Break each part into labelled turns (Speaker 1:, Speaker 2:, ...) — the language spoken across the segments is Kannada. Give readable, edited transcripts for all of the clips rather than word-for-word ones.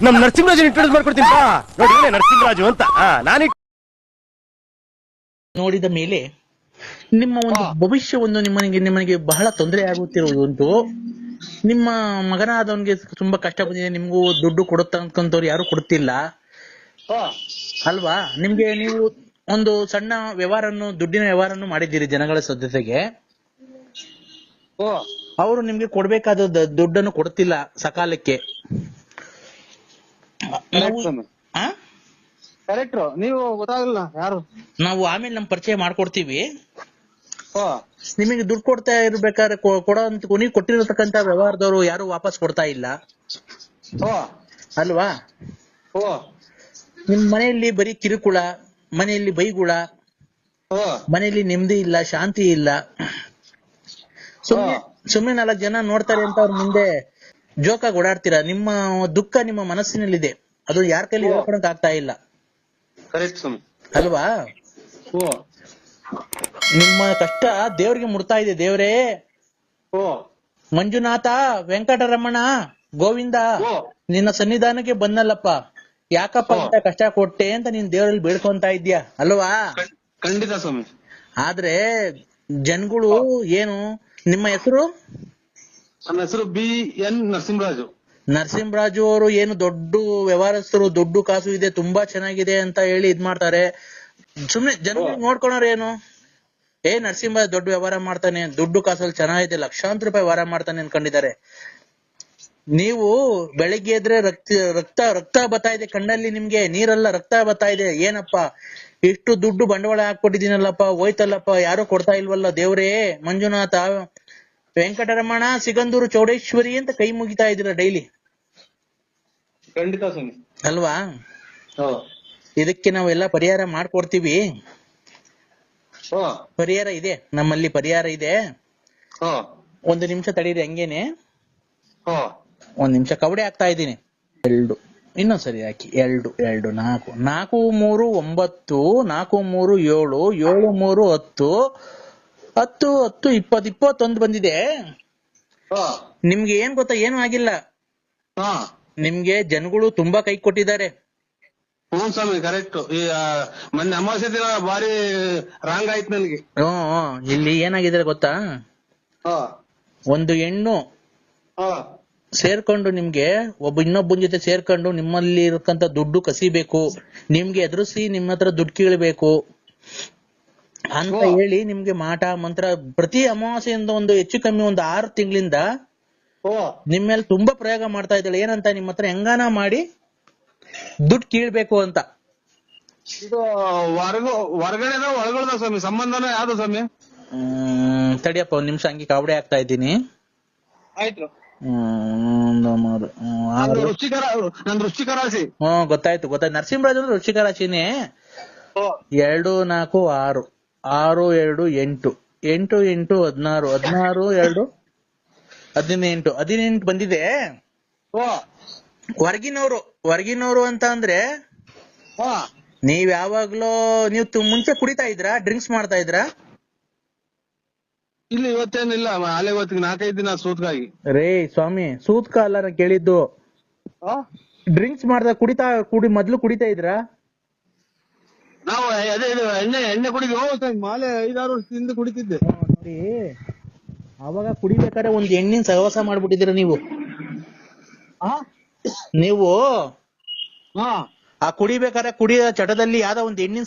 Speaker 1: ನಮ್ ನರಸಿಂಹರಾಜ್ ಇಂಟ್ರೊಡ್ಯೂಸ್ ಮಾಡ್ಕೊಡ್ತೀನಿ ಬಾ. ನೋಡಿ ನರಸಿಂಹರಾಜು ಅಂತ ನಾನು
Speaker 2: ನೋಡಿದ ಮೇಲೆ ನಿಮ್ಮ ಒಂದು ಭವಿಷ್ಯವನ್ನು ನಿಮ್ಮನಿಗೆ ಬಹಳ ತೊಂದರೆ ಆಗುತ್ತಿರುವುದುಂಟು. ನಿಮ್ಮ ಮಗನಾದವನಿಗೆ ತುಂಬಾ ಕಷ್ಟ ಬಂದಿದೆ, ನಿಮ್ಗೂ ದುಡ್ಡು ಕೊಡುತ್ತಂತವ್ರು ಯಾರು ಕೊಡುತ್ತಿಲ್ಲ ಅಲ್ವಾ? ನಿಮ್ಗೆ ನೀವು ಒಂದು ಸಣ್ಣ ವ್ಯವಹಾರನ್ನು, ದುಡ್ಡಿನ ವ್ಯವಹಾರನ್ನು ಮಾಡಿದ್ದೀರಿ ಜನಗಳ ಜೊತೆಗೆ. ಅವರು ನಿಮ್ಗೆ ಕೊಡ್ಬೇಕಾದ ದುಡ್ಡನ್ನು ಕೊಡ್ತಿಲ್ಲ ಸಕಾಲಕ್ಕೆ.
Speaker 3: ಕರೆಕ್ಟ್, ನೀವು ಗೊತ್ತಾಗಲ್ಲ ಯಾರು.
Speaker 2: ನಾವು ಆಮೇಲೆ ನಮ್ ಪರಿಚಯ ಮಾಡ್ಕೊಡ್ತೀವಿ. ನಿಮಗೆ ದುಡ್ಡು ಕೊಡ್ತಾ ಇರ್ಬೇಕಾದ್ರೆ ನೀವು ಕೊಟ್ಟಿರತಕ್ಕಂತ ವ್ಯವಹಾರದವರು ಯಾರು ವಾಪಸ್ ಕೊಡ್ತಾ ಇಲ್ಲ ಅಲ್ವಾ? ನಿಮ್ ಮನೆಯಲ್ಲಿ ಬರೀ ಕಿರುಕುಳ, ಮನೆಯಲ್ಲಿ ಬೈಗುಳ, ಮನೆಯಲ್ಲಿ ನೆಮ್ಮದಿ ಇಲ್ಲ, ಶಾಂತಿ ಇಲ್ಲ. ಸುಮ್ಮನೆ 4 ಜನ ನೋಡ್ತಾರೆ ಅಂತ ಅವ್ರ ಮುಂದೆ ಜೋಕಾಗಿ ಓಡಾಡ್ತೀರಾ. ನಿಮ್ಮ ದುಃಖ ನಿಮ್ಮ ಮನಸ್ಸಿನಲ್ಲಿದೆ, ಅದು ಯಾರ ಕೈಲಿ ಹೇಳ್ಕೊಳಕ್ ಆಗ್ತಾ ಇಲ್ಲ ಅಲ್ವಾ? ನಿಮ್ಮ ಕಷ್ಟ ದೇವ್ರಿಗೆ ಮುಡ್ತಾ ಇದೆ. ದೇವ್ರೇ, ಮಂಜುನಾಥ, ವೆಂಕಟರಮಣ, ಗೋವಿಂದ, ನಿನ್ನ ಸನ್ನಿಧಾನಕ್ಕೆ ಬಂದಲ್ಲಪ್ಪ, ಯಾಕಪ್ಪ ಅಂತ ಕಷ್ಟ ಕೊಟ್ಟೆ ಅಂತ ನೀನ್ ದೇವರಲ್ಲಿ ಬೇಡ್ಕೊಂತ ಇದ್ಯಾ ಅಲ್ವಾ?
Speaker 3: ಖಂಡಿತ ಸ್ವಾಮಿ.
Speaker 2: ಆದ್ರೆ ಜನಗಳು ಏನು, ನಿಮ್ಮ ಹೆಸರು?
Speaker 3: ನನ್ನ ಹೆಸರು BN ನರಸಿಂಹರಾಜು.
Speaker 2: ನರಸಿಂಹರಾಜು ಅವರು ಏನು ದೊಡ್ಡ ವ್ಯವಹಾರಸ್ಥರು, ದುಡ್ಡು ಕಾಸು ಇದೆ, ತುಂಬಾ ಚೆನ್ನಾಗಿದೆ ಅಂತ ಹೇಳಿ ಇದ್ ಮಾಡ್ತಾರೆ. ಸುಮ್ನೆ ಜನಗಳು ನೋಡ್ಕೊಳೋರು ಏನು, ನರಸಿಂಹರಾಜ್ ದೊಡ್ಡ ವ್ಯವಹಾರ ಮಾಡ್ತಾನೆ, ದುಡ್ಡು ಕಾಸಲ್ಲಿ ಚೆನ್ನಾಗಿದೆ, ಲಕ್ಷಾಂತರ ರೂಪಾಯಿ ವ್ಯವಹಾರ ಮಾಡ್ತಾನೆ ಅನ್ಕೊಂಡಿದ್ದಾರೆ. ನೀವು ಬೆಳಿಗ್ಗೆ ಎದ್ರೆ ರಕ್ತ ಬರ್ತಾ ಇದೆ ಕಣ್ಣಲ್ಲಿ, ನಿಮ್ಗೆ ನೀರಲ್ಲ ರಕ್ತ ಬರ್ತಾ ಇದೆ. ಏನಪ್ಪಾ ಇಷ್ಟು ದುಡ್ಡು ಬಂಡವಾಳ ಹಾಕೊಟ್ಟಿದ್ದೀನಲ್ಲಪ್ಪ, ಹೋಯ್ತಲ್ಲಪ್ಪ, ಯಾರು ಕೊಡ್ತಾ ಇಲ್ವಲ್ಲ ದೇವ್ರೇ, ಮಂಜುನಾಥ, ವೆಂಕಟರಮಣ, ಸಿಗಂದೂರು ಚೌಡೇಶ್ವರಿ ಅಂತ ಕೈ ಮುಗಿತಾ ಇದ್ದೀರಾ ಡೈಲಿ.
Speaker 3: ಖಂಡಿತ ಸ್ವಾಮಿ
Speaker 2: ಅಲ್ವಾ? ಇದಕ್ಕೆ ನಾವೆಲ್ಲ ಪರಿಹಾರ ಮಾಡ್ಕೊಡ್ತೀವಿ. ಪರಿಹಾರ ಇದೆ, ನಮ್ಮಲ್ಲಿ ಪರಿಹಾರ ಇದೆ. 1 ನಿಮಿಷ ತಡೀರಿ ಹಂಗೇನೆ. 1 ನಿಮಿಷ ಕವಡೆ ಹಾಕ್ತಾ ಇದ್ದೀನಿ. 2 ಇನ್ನೊಂದ್ಸರಿ ಹಾಕಿ. 2 2 4 4 3 9 4 3 7 7 3 10 10 10 20 21 ಬಂದಿದೆ. ನಿಮ್ಗೆ ಏನ್ ಗೊತ್ತಾ, ಏನು ಆಗಿಲ್ಲ. ನಿಮ್ಗೆ ಜನಗಳು ತುಂಬಾ ಕೈ ಕೊಟ್ಟಿದ್ದಾರೆ.
Speaker 3: ಹ್ಞೂ ಸ್ವಾಮಿ, ಕರೆಕ್ಟ್. ಮೊನ್ನೆ ಅಮಾವಾಸ್ಯೆ ದಿನ ಬಾರಿ ರಾಂಗ್ ಆಯ್ತು ನನ್ಗೆ.
Speaker 2: ಇಲ್ಲಿ ಏನಾಗಿದೆ ಗೊತ್ತಾ, ಒಂದು ಹೆಣ್ಣು ಸೇರ್ಕೊಂಡು ನಿಮ್ಗೆ ಇನ್ನೊಬ್ಬನ ಜೊತೆ ಸೇರ್ಕೊಂಡು ನಿಮ್ಮಲ್ಲಿ ಇರಕ್ಕಂತ ದುಡ್ಡು ಕಸಿಬೇಕು, ನಿಮ್ಗೆ ಎದುರಿಸಿ ನಿಮ್ಮ ಹತ್ರ ದುಡ್ಡು ಕೀಳ್ಬೇಕು ಅಂತ ಹೇಳಿ ನಿಮ್ಗೆ ಮಾಟ ಮಂತ್ರ ಪ್ರತಿ ಅಮಾವಾಸ್ಯೆಯಿಂದ ಒಂದು ಹೆಚ್ಚು ಕಮ್ಮಿ 6 ತಿಂಗಳಿಂದ ನಿಮ್ ಮೇಲೆ ತುಂಬಾ ಪ್ರಯೋಗ ಮಾಡ್ತಾ ಇದ್ದಾಳೆ. ಏನಂತ, ನಿಮ್ಮ ಹತ್ರ ಹೆಂಗಾನ ಮಾಡಿ ದುಡ್ಡು ಕೀಳ್ಬೇಕು ಅಂತ.
Speaker 3: ಇದು ಹೊರಗಡೆ ಒಳಗಡೆ ಸ್ವಾಮಿ, ಸಂಬಂಧನ ಯಾವ್ದು ಸ್ವಾಮಿ?
Speaker 2: ತಡಿಯಪ್ಪ 1 ನಿಮಿಷ ಹಂಗೆ ಕಾವಡೆ ಆಗ್ತಾ ಇದ್ದೀನಿ.
Speaker 3: ಆಯ್ತು. ವೃಶ್ಚಿಕ ರಾಶಿ.
Speaker 2: ಗೊತ್ತಾಯ್ತು. ನರಸಿಂಹರಾಜ್ ಅಂದ್ರೆ ವೃಶ್ಚಿಕ ರಾಶಿನೇ. 2 4 6 6 2 8 8 8 16 16 2 18 18 ಬಂದಿದೆ. ಹೊರಗಿನವರು ಅಂತ ಅಂದ್ರೆ ನೀವ್ ಯಾವಾಗ್ಲೂ ಮುಂಚೆ ಕುಡಿತಾ ಇದ್ರಾ, ಡ್ರಿಂಕ್ಸ್ ಮಾಡ್ತಾ ಇದ್ರಾ?
Speaker 3: ಇಲ್ಲಿ ಇವತ್ತೇನಿಲ್ಲ, ಅಲ್ಲೇ ಇವತ್ತಿಗೆ 4-5 ದಿನ ಸೂತ್ಕಾಗಿ.
Speaker 2: ರೇ ಸ್ವಾಮಿ, ಸೂತ್ಕ ಅಲ್ಲ ನಾ ಕೇಳಿದ್ದು. ಡ್ರಿಂಕ್ಸ್ ಮಾಡ್ದ ಮೊದ್ಲು ಕುಡಿತಾ ಇದ್ರಾ?
Speaker 3: ನಾವು ಅದೇ ಎಣ್ಣೆ ಕುಡಿದ್ವಿ. ಮಾಲೆ 5-6 ವರ್ಷದಿಂದ ಕುಡಿತಿದ್ದೆ.
Speaker 2: ನೋಡಿ, ಅವಾಗ ಕುಡಿಬೇಕಾದ್ರೆ ಒಂದ್ ಎಣ್ಣಿನ ಸಹವಾಸ ಮಾಡ್ಬಿಟ್ಟಿದ್ದೀರ ನೀವು. ನೀವು ಆ ಕುಡಿಬೇಕಾದ್ರೆ ಕುಡಿಯೋ ಚಟದಲ್ಲಿ ಯಾವ್ದೋ ಒಂದ್ ಎಣ್ಣಿನ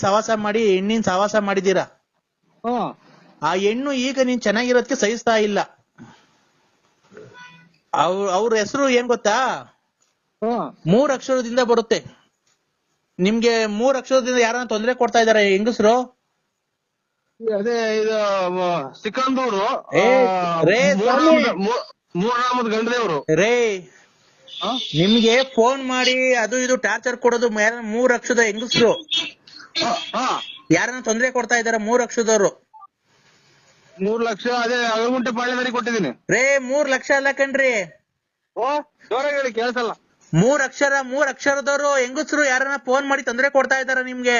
Speaker 2: ಸಹವಾಸ ಮಾಡಿದೀರಾ. ಆ ಹೆಣ್ಣು ಈಗ ನೀನ್ ಚೆನ್ನಾಗಿರೋದಕ್ಕೆ ಸಹಿಸ್ತಾ ಇಲ್ಲ. ಅವ್ರ ಹೆಸರು ಏನ್ ಗೊತ್ತಾ? 3 ಅಕ್ಷರದಿಂದ ಬರುತ್ತೆ. ನಿಮ್ಗೆ 3 ಅಕ್ಷರದಿಂದ ಯಾರನ್ನ ತೊಂದರೆ ಕೊಡ್ತಾ ಇದಾರೆ ಹೆಂಗಸ್ರು?
Speaker 3: ಅದೇ ಇದು ಸಿಕಂದೂರು ಮೂರನಾಮದ ಗಂಡದೇವ್ರು.
Speaker 2: ರೇ, ನಿಮ್ಗೆ ಫೋನ್ ಮಾಡಿ ಅದು ಇದು ಟಾರ್ಚರ್ ಕೊಡೋದು 3 ಅಕ್ಷರದ ಹೆಂಗಸ್ರು. ಯಾರನ್ನ ತೊಂದರೆ ಕೊಡ್ತಾ ಇದಾರೆ 3 ಅಕ್ಷರದವ್ರು.
Speaker 3: 3 ಲಕ್ಷ ಅದೇ ಅಗಲಗುಂಟೆ ಪಾಳ್ಯದಲ್ಲಿ ಕೊಟ್ಟಿದ್ದೀನಿ.
Speaker 2: ರೇ, 3 ಲಕ್ಷ ಅಲ್ಲ ಕಣ್ರಿ.
Speaker 3: ಜೋರಾಗಿ ಹೇಳಿ, ಕೇಳ್ಸಲ್ಲ.
Speaker 2: 3 ಅಕ್ಷರದವರು ಹೆಂಗಸ್ರು ಯಾರನ್ನ ಫೋನ್ ಮಾಡಿ ತೊಂದರೆ ಕೊಡ್ತಾ ಇದಾರ ನಿಮ್ಗೆ.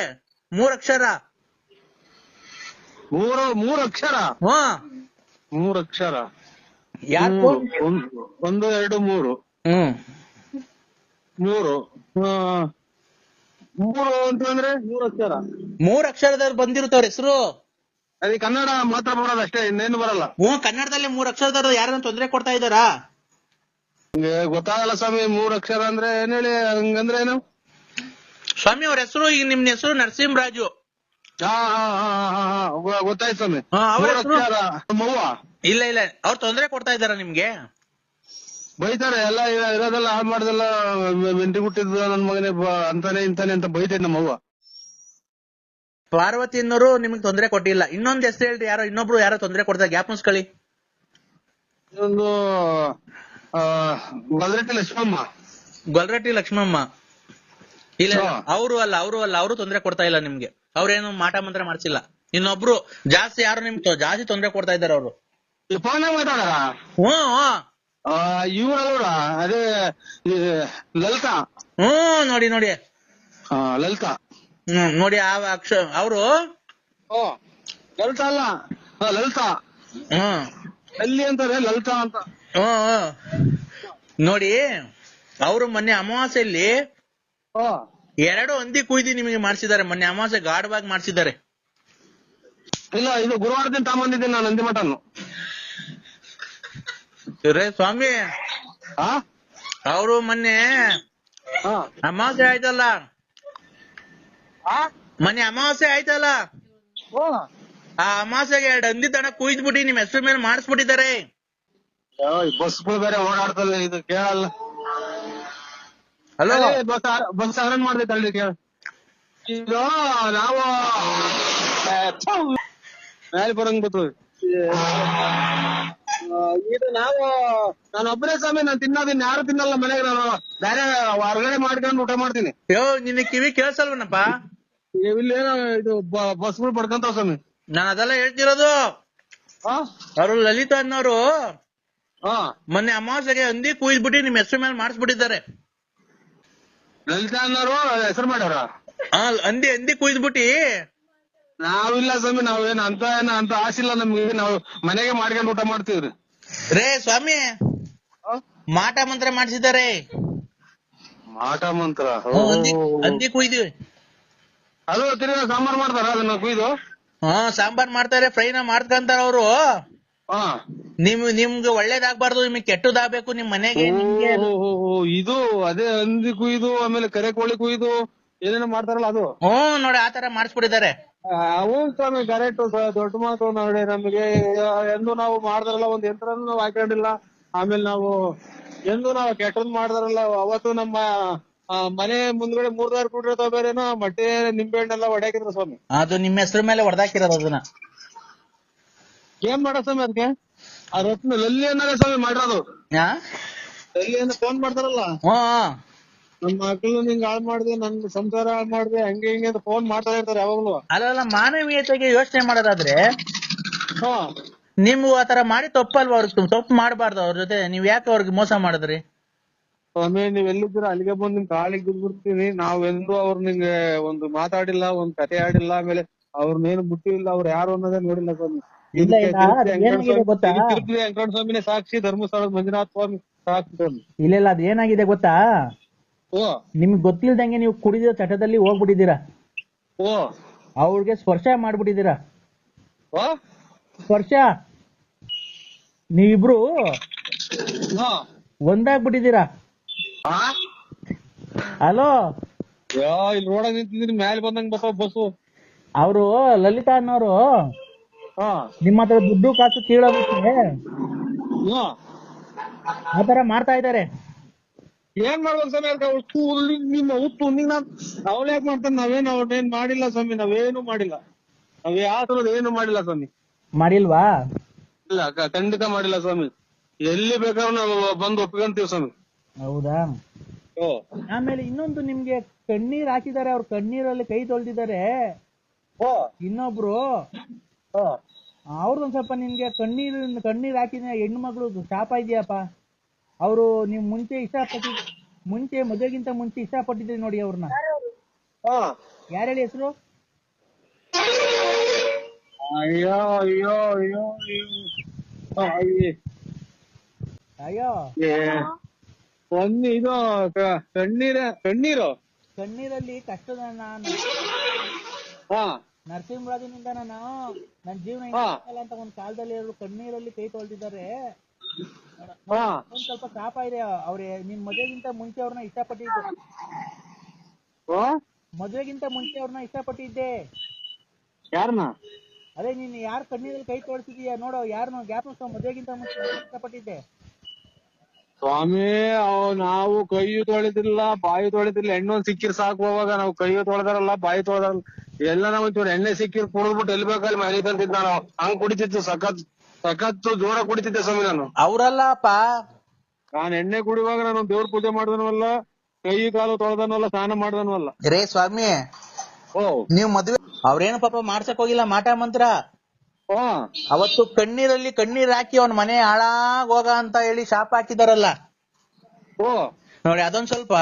Speaker 2: 3 ಅಕ್ಷರ.
Speaker 3: 3 ಅಕ್ಷರ. 3 ಅಕ್ಷರ.
Speaker 2: 1
Speaker 3: 2 3. ಮೂರು ಆ, ಮೂರು ಅಂತಂದ್ರೆ 3 ಅಕ್ಷರ.
Speaker 2: 3 ಅಕ್ಷರದವ್ರು ಬಂದಿರುತ್ತೆ ಅವ್ರ ಹೆಸರು.
Speaker 3: ಅದೇ ಕನ್ನಡ ಮಾತ್ರ ಬರೋದು ಅಷ್ಟೇ, ಇನ್ನೇನು ಬರಲ್ಲ.
Speaker 2: ಕನ್ನಡದಲ್ಲಿ 3 ಅಕ್ಷರದವ್ರು ಯಾರನ್ನ ತೊಂದರೆ ಕೊಡ್ತಾ ಇದ್ದಾರಾ?
Speaker 3: ನಿಮ್ಗೆ ಗೊತ್ತಾಗಲ್ಲ ಸ್ವಾಮಿ, 3 ಅಕ್ಷರ ಅಂದ್ರೆ ಏನ್ ಹೇಳಿ, ಹಂಗಂದ್ರೆ ಏನು?
Speaker 2: ಸ್ವಾಮಿ ಅವ್ರ ಹೆಸರು, ಈಗ ನಿಮ್ ಹೆಸರು ನರಸಿಂಹರಾಜು.
Speaker 3: ಹಾ ಹಾ ಹಾ ಹಾ ಹಾ ಗೊತ್ತಾಯ್ತು ಸ್ವಾಮಿ.
Speaker 2: ಹಾ, ಅವ್ರ
Speaker 3: 3
Speaker 2: ಹೆಸರು?
Speaker 3: ಅಕ್ಷರ ಮವ್ವ.
Speaker 2: ಇಲ್ಲ ಅವ್ರು ತೊಂದರೆ ಕೊಡ್ತಾ ಇದ್ದಾರಾ ನಿಮ್ಗೆ?
Speaker 3: ಬೈತಾರೆ ಎಲ್ಲ, ಇರೋದೆಲ್ಲ ಹಾಳು ಮಾಡ್ದೆಲ್ಲ ಮೆಂಟಿ ಹುಟ್ಟಿದ್ದು ನನ್ ಮಗನೇ ಅಂತಾನೆ ಇಂತಾನೆ ಅಂತ ಬೈತೈತೆ ನಮ್ಮವ್ವ.
Speaker 2: ಪಾರ್ವತಿ ಅನ್ನೋರು ನಿಮ್ಗೆ ತೊಂದರೆ ಕೊಟ್ಟಿಲ್ಲ. ಇನ್ನೊಂದ್ ಹೆಸರು ಹೇಳ್ರಿ, ಇನ್ನೊಬ್ರು ಯಾರೋ ತೊಂದರೆ ಕೊಡ್ತಾರೆ, ಗ್ಯಾಪ್ ಮುಸ್ಕೊಳ್ಳಿ.
Speaker 3: ಇದೊಂದು ಗಲ್ರೆಟ್ಟಿ ಲಕ್ಷ್ಮಮ್ಮ.
Speaker 2: ಗೊಲ್ರಟ್ಟಿ ಲಕ್ಷ್ಮಮ್ಮ. ಇಲ್ಲ
Speaker 3: ಹಾ.
Speaker 2: ಅವರು ಅಲ್ಲ, ಅವರು ತೊಂದರೆ ಕೊಡ್ತಾ ಇಲ್ಲ ನಿಮ್ಗೆ. ಅವ್ರೇನು ಮಾಟ ಮಂತ್ರ ಮಾಡ್ಸಿಲ್ಲ. ಇನ್ನೊಬ್ರು ಜಾಸ್ತಿ ಯಾರು ನಿಮ್ಗೆ ಜಾಸ್ತಿ ತೊಂದರೆ ಕೊಡ್ತಾ ಇದಾರೆ ಅವರು.
Speaker 3: ಫೋನ್ ಮಾತಾಡಾರ
Speaker 2: ಹ್ಮ್
Speaker 3: ಇವ್ರಲ್ವ, ಅದೇ ಈ ಲಲಿತಾ.
Speaker 2: ನೋಡಿ
Speaker 3: ಲಲಿತಾ.
Speaker 2: ನೋಡಿ ಆ ಅವರು.
Speaker 3: ಲಲಿತಾ ಅಲ್ಲ, ಲಲಿತಾ. ಎಲ್ಲಿ ಅಂತಾರೆ ಲಲಿತಾ ಅಂತ.
Speaker 2: ನೋಡಿ ಅವರು ಮೊನ್ನೆ ಅಮಾವಾಸ್ಯೆಯಲ್ಲಿ
Speaker 3: ಹಾ
Speaker 2: 2 ಹಂದಿ ಕುಯ್ದು ನಿಮಗೆ ಮಾಡ್ಸಿದ್ದಾರೆ. ಮೊನ್ನೆ ಅಮಾವಾಸ್ಯೆ ಗಾಢವಾಗಿ ಮಾಡ್ಸಿದ್ದಾರೆ.
Speaker 3: ಇಲ್ಲ, ಇದು ಗುರುವಾರ ದಿನ ತಗೊಂಬಂದಿದ್ದೀನಿ ನಾನು ನಂದಿ ಮಟನ್.
Speaker 2: ರೇ ಸ್ವಾಮಿ, ಅವರು ಮೊನ್ನೆ ಅಮಾವಾಸ್ಯೆ ಆಯ್ತಲ್ಲ, ಮೊನ್ನೆ ಅಮಾವಾಸ್ಯೆ ಆಯ್ತಲ್ಲ, ಆ ಅಮಾವಾಸ್ಯೆಗೆ 2 ಹಂದಿ ತನ ಕುಯ್ದ್ಬಿಟ್ಟು ನಿಮ್ ಹೆಸರು ಮೇಲೆ ಮಾಡಿಸ್ಬಿಟ್ಟಿದ್ದಾರೆ.
Speaker 3: ಬಸ್ಗಳು ಬೇರೆ ಓಡಾಡ್ತದೆ, ಇದು ಕೇಳಲ್ಲ.
Speaker 2: ಹಲೋ,
Speaker 3: ಬಸ್ ಆರನ್ ಮಾಡ್ದೈತೆ ಅಲ್ರಿ, ಕೇಳ. ಈಗ ನಾವು ಮೇಲೆ ಬರಂಗ್ ಬರ್ತದೆ. ಇದು ನಾನು ಒಬ್ಬರೇ ಸ್ವಾಮಿ, ನಾನು ತಿನ್ನೋದಿನ್ ಯಾರು ತಿನ್ನಲ್ಲ ಮನೆಗೆ. ನಾನು ಬೇರೆ ಹೊರಗಡೆ ಮಾಡ್ಕೊಂಡು ಊಟ ಮಾಡ್ತೀನಿ.
Speaker 2: ನಿನ್ನ ಕಿವಿ ಕೇಳ್ಸಲ್ವನಪ್ಪ?
Speaker 3: ಇಲ್ಲೇನೋ ಇದು ಬಸ್ಗಳು ಪಡ್ಕೊಂತಾವ ಸ್ವಾಮಿ.
Speaker 2: ನಾನು ಅದೆಲ್ಲ ಹೇಳ್ತಿರೋದು. ಅವರು ಲಲಿತಾ ಅನ್ನೋರು ಮೊನ್ನೆ ಅಮಾವಾಸ್ಯೆಗೆ ಹಂದಿ ಕುಯ್ದ್ಬಿಟ್ಟು ನಿಮ್ ಹೆಸರು ಮೇಲೆ ಮಾಡಿಸ್ಬಿಟ್ಟಿದ್ದಾರೆ.
Speaker 3: ಲಲಿತಾ ಅನ್ನೋರು ಹೆಸರು ಮಾಡ್ಯಾರ.
Speaker 2: ಹಂದಿ ಕುಯ್ದ್ಬಿಟ್ಟಿ.
Speaker 3: ನಾವಿಲ್ಲ ಸ್ವಾಮಿ, ನಾವೇನು ಅಂತ ಆಸಿಲ್ಲ ನಮ್ಗೆ. ನಾವು ಮನೆಗೆ ಮಾಡ್ಕೊಂಡು ಊಟ ಮಾಡ್ತೀವ್ರಿ.
Speaker 2: ರೇ ಸ್ವಾಮಿ, ಮಾಟ ಮಂತ್ರ ಮಾಡಿಸಿದ್ದಾರೆ.
Speaker 3: ಮಾಟ ಮಂತ್ರ?
Speaker 2: ಹಂದಿ ಕುಯ್ದಿವಿ.
Speaker 3: ಅದು ತಿರ್ಗಾ ಸಾಂಬಾರ್ ಮಾಡ್ತಾರ ಅದನ್ನ ಕುಯ್ದು?
Speaker 2: ಸಾಂಬಾರ್ ಮಾಡ್ತಾರೆ, ಫ್ರೈನ ಮಾಡ್ಕಂತಾರ ಅವರು. ನಿಮ್ಗೆ ಒಳ್ಳೇದಾಗ್ಬಾರ್ದು, ನಿಮ್ಗೆ ಕೆಟ್ಟದಾಗ್ಬೇಕು ನಿಮ್ ಮನೆಗೆ.
Speaker 3: ಇದು ಅದೇ ಹಂದಿ ಕುಯ್ದು, ಆಮೇಲೆ ಕರೆ ಕೋಳಿ ಕುಯ್ದು ಏನೇನೋ ಮಾಡ್ತಾರಲ್ಲ ಅದು?
Speaker 2: ನೋಡಿ ಆತರ ಮಾಡಿಸ್ಬಿಟ್ಟಿದ್ದಾರೆ.
Speaker 3: ಹೌದು ಸ್ವಾಮಿ, ಕರೆಕ್ಟ್. ದೊಡ್ಡ ಮಾತು ನೋಡಿ. ನಮಗೆ ಎಂದು ನಾವು ಮಾಡ್ದಾರಲ್ಲ, ಒಂದ್ ಯಂತ್ರನೂ ನಾವು ಹಾಕೊಂಡಿಲ್ಲ. ಆಮೇಲೆ ನಾವು ಎಂದು ನಾವು ಕೆಟ್ಟದ್ ಮಾಡ್ದಾರಲ್ಲ, ಅವತ್ತು ನಮ್ಮ ಮನೆ ಮುಂದ್ಗಡೆ 3 ಕೂಟ್ರೆ ತಗೋಬೇರೇನೋ ಮೊಟ್ಟೆ ನಿಂಬೆ ಹಣ್ಣೆಲ್ಲ ಹೊಡ್ಯಾಕಿದ್ರು ಸ್ವಾಮಿ.
Speaker 2: ಅದು ನಿಮ್ಮ ಹೆಸರು ಮೇಲೆ ಹೊಡೆದಾಕಿರೋದು. ಅದನ್ನ
Speaker 3: ಏನ್ ಮಾಡೋ ಸ್ವಾಮಿ ಅದಕ್ಕೆ? ಆ ರತ್ನ ಲಲ್ಲಿ ಅನ್ನೋದೇ ಸ್ವಾಮಿ ಮಾಡಿರೋದು. ಲಲ್ಲಿ ಅನ್ನೋ ಫೋನ್ ಮಾಡ್ತಾರಲ್ಲ, ನಮ್ಮ ಮಕ್ಳು ನಿಂಗ್ ಹಾಳ್ ಮಾಡ್ದೆ, ನನ್ ಸಂಸಾರ ಹಾಳ್ ಮಾಡ್ದೆ, ಹಂಗೆ ಹಿಂಗೆ ಅಂತ ಫೋನ್ ಮಾಡ್ತಾ ಇರ್ತಾರೆ ಯಾವಾಗ್ಲೂ.
Speaker 2: ಅಲ್ಲ, ಮಾನವೀಯತೆಗೆ ಯೋಚನೆ ಮಾಡೋದಾದ್ರೆ ನಿಮ್ಗೂ ಆತರ ಮಾಡಿ ತಪ್ಪಲ್ವಾ? ಅವ್ರಿಗೆ ತಪ್ಪು ಮಾಡಬಾರ್ದು. ಅವ್ರ ಜೊತೆ ನೀವ್ ಯಾಕೆ ಅವ್ರಿಗೆ ಮೋಸ ಮಾಡಿದ್ರಿ?
Speaker 3: ಸ್ವಾಮಿ, ನೀವ್ ಎಲ್ಲಿದ್ದೀರ ಅಲ್ಲಿಗೆ ಬಂದು ನಿಮ್ ಕಾಲಿಗೆ ಬಿದ್ಬಿಡ್ತೀನಿ. ನಾವೆಂದು ಅವ್ರು ನಿಂಗೆ ಒಂದು ಮಾತಾಡಿಲ್ಲ, ಒಂದ್ ಕತೆ ಆಡಿಲ್ಲ, ಆಮೇಲೆ ಅವ್ರನ್ನೇನು ಬಿಟ್ಟಿಲ್ಲ, ಅವ್ರು ಯಾರು ಅನ್ನೋದೇ ನೋಡಿಲ್ಲ ಸ್ವಾಮಿ. ವೆಂಕಟ ಸ್ವಾಮಿನೇ ಸಾಕ್ಷಿ, ಧರ್ಮಸ್ಥಳದ ಮಂಜುನಾಥ ಸ್ವಾಮಿ ಸಾಕ್ಷಿ.
Speaker 2: ಇಲ್ಲ, ಅದ್ ಏನಾಗಿದೆ ಗೊತ್ತಾ? ನಿಮ್ಗೆ ಗೊತ್ತಿಲ್ದಂಗೆ ನೀವು ಕುಡಿದ ಚಟದಲ್ಲಿ ಹೋಗ್ಬಿಟ್ಟಿದ್ದೀರಾ. ಅವ್ರಿಗೆ ಸ್ಪರ್ಶ ಮಾಡ್ಬಿಟ್ಟಿದ್ದೀರಾ. ಸ್ಪರ್ಶ ನೀವಿಬ್ರು ಒಂದಾಗ್ಬಿಟ್ಟಿದ್ದೀರಾ. ಹಲೋ,
Speaker 3: ಇಲ್ಲಿ ರೋಡಾಗ ನಿಂತಿದ್ದೀನಿ, ಮ್ಯಾಲೆ ಬಂದಂಗ್ ಬರ್ತಾವ ಬಸ್ಸು.
Speaker 2: ಅವರು ಲಲಿತಾ ಅನ್ನೋರು ನಿಮ್ಮ ಹತ್ರ ದುಡ್ಡು ಕಾಸು ಕೀಳೋದಕ್ಕೆ ಆತರ ಮಾಡ್ತಾ ಇದ್ದಾರೆ.
Speaker 3: ಏನ್ ಮಾಡ್ಬೇಕು ಸ್ವಾಮಿ? ಅದಕ್ಕೆ ನಿಮ್ಮ ಉತ್ತು ಅವಳು ಯಾಕೆ ಮಾಡ್ತಾನೆ? ಅವ್ರೇನ್ ಮಾಡಿಲ್ಲ ಸ್ವಾಮಿ, ನಾವೇನು ಮಾಡಿಲ್ಲ. ನಾವ್ ಯಾವ ಏನು ಮಾಡಿಲ್ಲ ಸ್ವಾಮಿ.
Speaker 2: ಮಾಡಿಲ್ವಾ?
Speaker 3: ಇಲ್ಲ, ಖಂಡಿತ ಮಾಡಿಲ್ಲ ಸ್ವಾಮಿ. ಎಲ್ಲಿ ಬೇಕಾದ್ರೂ ನಾವು ಬಂದು ಒಪ್ಕೊಂತೀವಿ ಸ್ವಾಮಿ.
Speaker 2: ಹೌದಾ? ಆಮೇಲೆ ಇನ್ನೊಂದು, ನಿಮ್ಗೆ ಕಣ್ಣೀರ್ ಹಾಕಿದ್ದಾರೆ. ಅವ್ರ ಕಣ್ಣೀರಲ್ಲಿ ಕೈ ತೊಳ್ದಿದ್ದಾರೆ. ಇನ್ನೊಬ್ರು ಅವ್ರದೊಂದ್ ಸ್ವಲ್ಪ ನಿಮ್ಗೆ ಕಣ್ಣೀರ್ ಹಾಕಿದ ಹೆಣ್ಣು ಮಗಳು ಶಾಪ ಇದೆಯಪ್ಪ. ಅವರು ನೀವು ಮುಂಚೆ ಮದುವೆಗಿಂತ ಮುಂಚೆ ಇಷ್ಟಪಟ್ಟಿದ್ರಿ ನೋಡಿ ಅವ್ರನ್ನ. ಯಾರು ಹೇಳಿ ಹೆಸರು?
Speaker 3: ಅಯ್ಯೋ ಅಯ್ಯೋ ಅಯ್ಯೋ ಅಯ್ಯೋ
Speaker 2: ಅಯ್ಯೋ,
Speaker 3: ಇದು ಕಣ್ಣೀರು
Speaker 4: ಕಣ್ಣೀರಲ್ಲಿ ಕಷ್ಟದ
Speaker 3: ಹಾ
Speaker 4: ನರಸಿಂಹರಾಜನಿಂದ ನಾನು ನನ್ನ ಜೀವನ
Speaker 3: ಹಾ.
Speaker 4: ಹಿಂಗಲ್ಲ ಅಂತ ಒಂದ್ ಕಾಲದಲ್ಲಿ ಅವರು ಕಣ್ಣೀರಲ್ಲಿ ಕೈ ತೊಳ್ದಿದ್ದಾರೆ.
Speaker 3: ಹಾ
Speaker 4: ಒಂದ್ ಸ್ವಲ್ಪ ಶಾಪ ಇದೆ. ಅವ್ರೆ ನಿನ್ ಮದುವೆಗಿಂತ ಮುಂಚೆ ಅವ್ರನ್ನ ಇಷ್ಟಪಟ್ಟಿದ್ದೆ.
Speaker 3: ಓ
Speaker 4: ಮದುವೆಗಿಂತ ಮುಂಚೆ ಅವ್ರನ್ನ ಇಷ್ಟಪಟ್ಟಿದ್ದೆ.
Speaker 3: ಯಾರನ್ನ?
Speaker 4: ಅದೇ ನೀನ್ ಯಾರ್ ಕಣ್ಣೀರಲ್ಲಿ ಕೈ ತೊಳ್ಸಿದೀಯ ನೋಡೋ, ಯಾರನ್ನ ಜ್ಞಾಪಕ ಮದುವೆಗಿಂತ ಮುಂಚೆ ಇಷ್ಟಪಟ್ಟಿದ್ದೆ.
Speaker 3: ಸ್ವಾಮಿ ನಾವು ಕೈ ತೊಳೆದಿಲ್ಲ, ಬಾಯಿ ತೊಳೆದಿಲ್ಲ. ಎಣ್ಣೆ ಸಿಕ್ಕಿರ್ ಸಾಕು. ಅವಾಗ ನಾವು ಕೈ ತೊಳೆದಾರಲ್ಲ, ಬಾಯಿ ತೊಳೆದಾರಲ್ಲ, ಎಲ್ಲ ನಾವು ಒಂಚೂರು ಎಣ್ಣೆ ಸಿಕ್ಕಿರ್ ಕುಡಿದ್ಬಿಟ್ಟು ಎಲ್ಲಿ ಬೇಕಲ್ಲಿ ಮನೆ ತಂತಿದ್ ನಾನು. ಹಂಗ್ ಕುಡಿತಿತ್ತು, ಸಖತ್ತು ಜೋರ ಕುಡಿತಿದ್ದೆ ಸ್ವಾಮಿ ನಾನು.
Speaker 4: ಅವ್ರಲ್ಲಪ್ಪ,
Speaker 3: ನಾನ್ ಎಣ್ಣೆ ಕುಡಿಯುವಾಗ ನಾನು ದೇವ್ರ ಪೂಜೆ ಮಾಡ್ದನವಲ್ಲ, ಕೈ ಕಾಲು ತೊಳೆದನವಲ್ಲ, ಸ್ನಾನ ಮಾಡ್ದನವಲ್ಲ.
Speaker 4: ರೇ ಸ್ವಾಮಿ,
Speaker 3: ಓ
Speaker 4: ನೀವ್ ಮದ್ವೆ ಅವ್ರೇನು ಪಾಪ ಮಾಡ್ಸಕ್ ಹೋಗಿಲ್ಲ ಮಾಟ ಮಂತ್ರ.
Speaker 3: ಓ
Speaker 4: ಅವತ್ತು ಕಣ್ಣೀರಲ್ಲಿ ಕಣ್ಣೀರ್ ಹಾಕಿ ಅವ್ನ ಮನೆ ಹಾಳಾಗ್ ಹೋಗ ಅಂತ ಹೇಳಿ ಶಾಪ ಹಾಕಿದಾರಲ್ಲ
Speaker 3: ಓ
Speaker 4: ನೋಡಿ, ಅದೊಂದ್ ಸ್ವಲ್ಪ.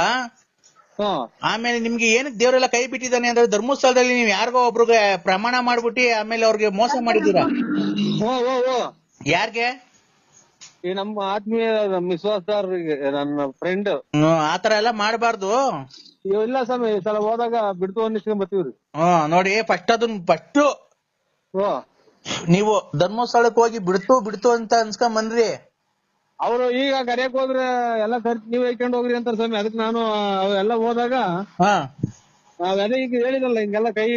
Speaker 3: ಹಾ
Speaker 4: ಆಮೇಲೆ ನಿಮ್ಗೆ ಏನಕ್ಕೆ ದೇವರೆಲ್ಲ ಕೈ ಬಿಟ್ಟಿದ್ದಾನೆ ಅಂದ್ರೆ, ಧರ್ಮಸ್ಥಳದಲ್ಲಿ ನೀವ್ ಯಾರಿಗೋ ಒಬ್ರಿಗೆ ಪ್ರಮಾಣ ಮಾಡ್ಬಿಟ್ಟು ಆಮೇಲೆ ಅವ್ರಿಗೆ ಮೋಸ ಮಾಡಿದೀರಾ.
Speaker 3: ಓ ಓ ಓ
Speaker 4: ಯಾರ್ಗೆ?
Speaker 3: ಈ ನಮ್ಮ ಆತ್ಮೀಯ ವಿಶ್ವಾಸದಾರರಿಗೆ, ನನ್ನ ಫ್ರೆಂಡ್.
Speaker 4: ಆತರ ಎಲ್ಲ ಮಾಡಬಾರ್ದು.
Speaker 3: ಇಲ್ಲ ಸ್ವಾಮಿ, ಈ ಸಲ ಹೋದಾಗ ಬಿಡ್ತು ಅನ್ನಿಸ್ಕೊಂಡ್ ಬರ್ತೀವ್ರಿ.
Speaker 4: ನೋಡಿ, ಫಸ್ಟ್
Speaker 3: ಓ
Speaker 4: ನೀವು ಧರ್ಮಸ್ಥಳಕ್ಕೆ ಹೋಗಿ ಬಿಡ್ತು ಅಂತ ಅನ್ಸ್ಕೊಂಡ್ ಬಂದ್ರಿ.
Speaker 3: ಅವ್ರು ಈಗ ಕರೆಯಕ್ ಹೋದ್ರೆ ಎಲ್ಲ ಖರ್ಚು ನೀವ್ ಹೇಳ್ಕೊಂಡ್ ಹೋಗ್ರಿ ಅಂತಾರ ಸ್ವಾಮಿ. ಅದಕ್ಕೆ ನಾನು ಎಲ್ಲ ಹೋದಾಗ ಅದೇ ಈಗ ಹೇಳಿದಲ್ಲ, ಹಿಂಗೆಲ್ಲ ಕೈ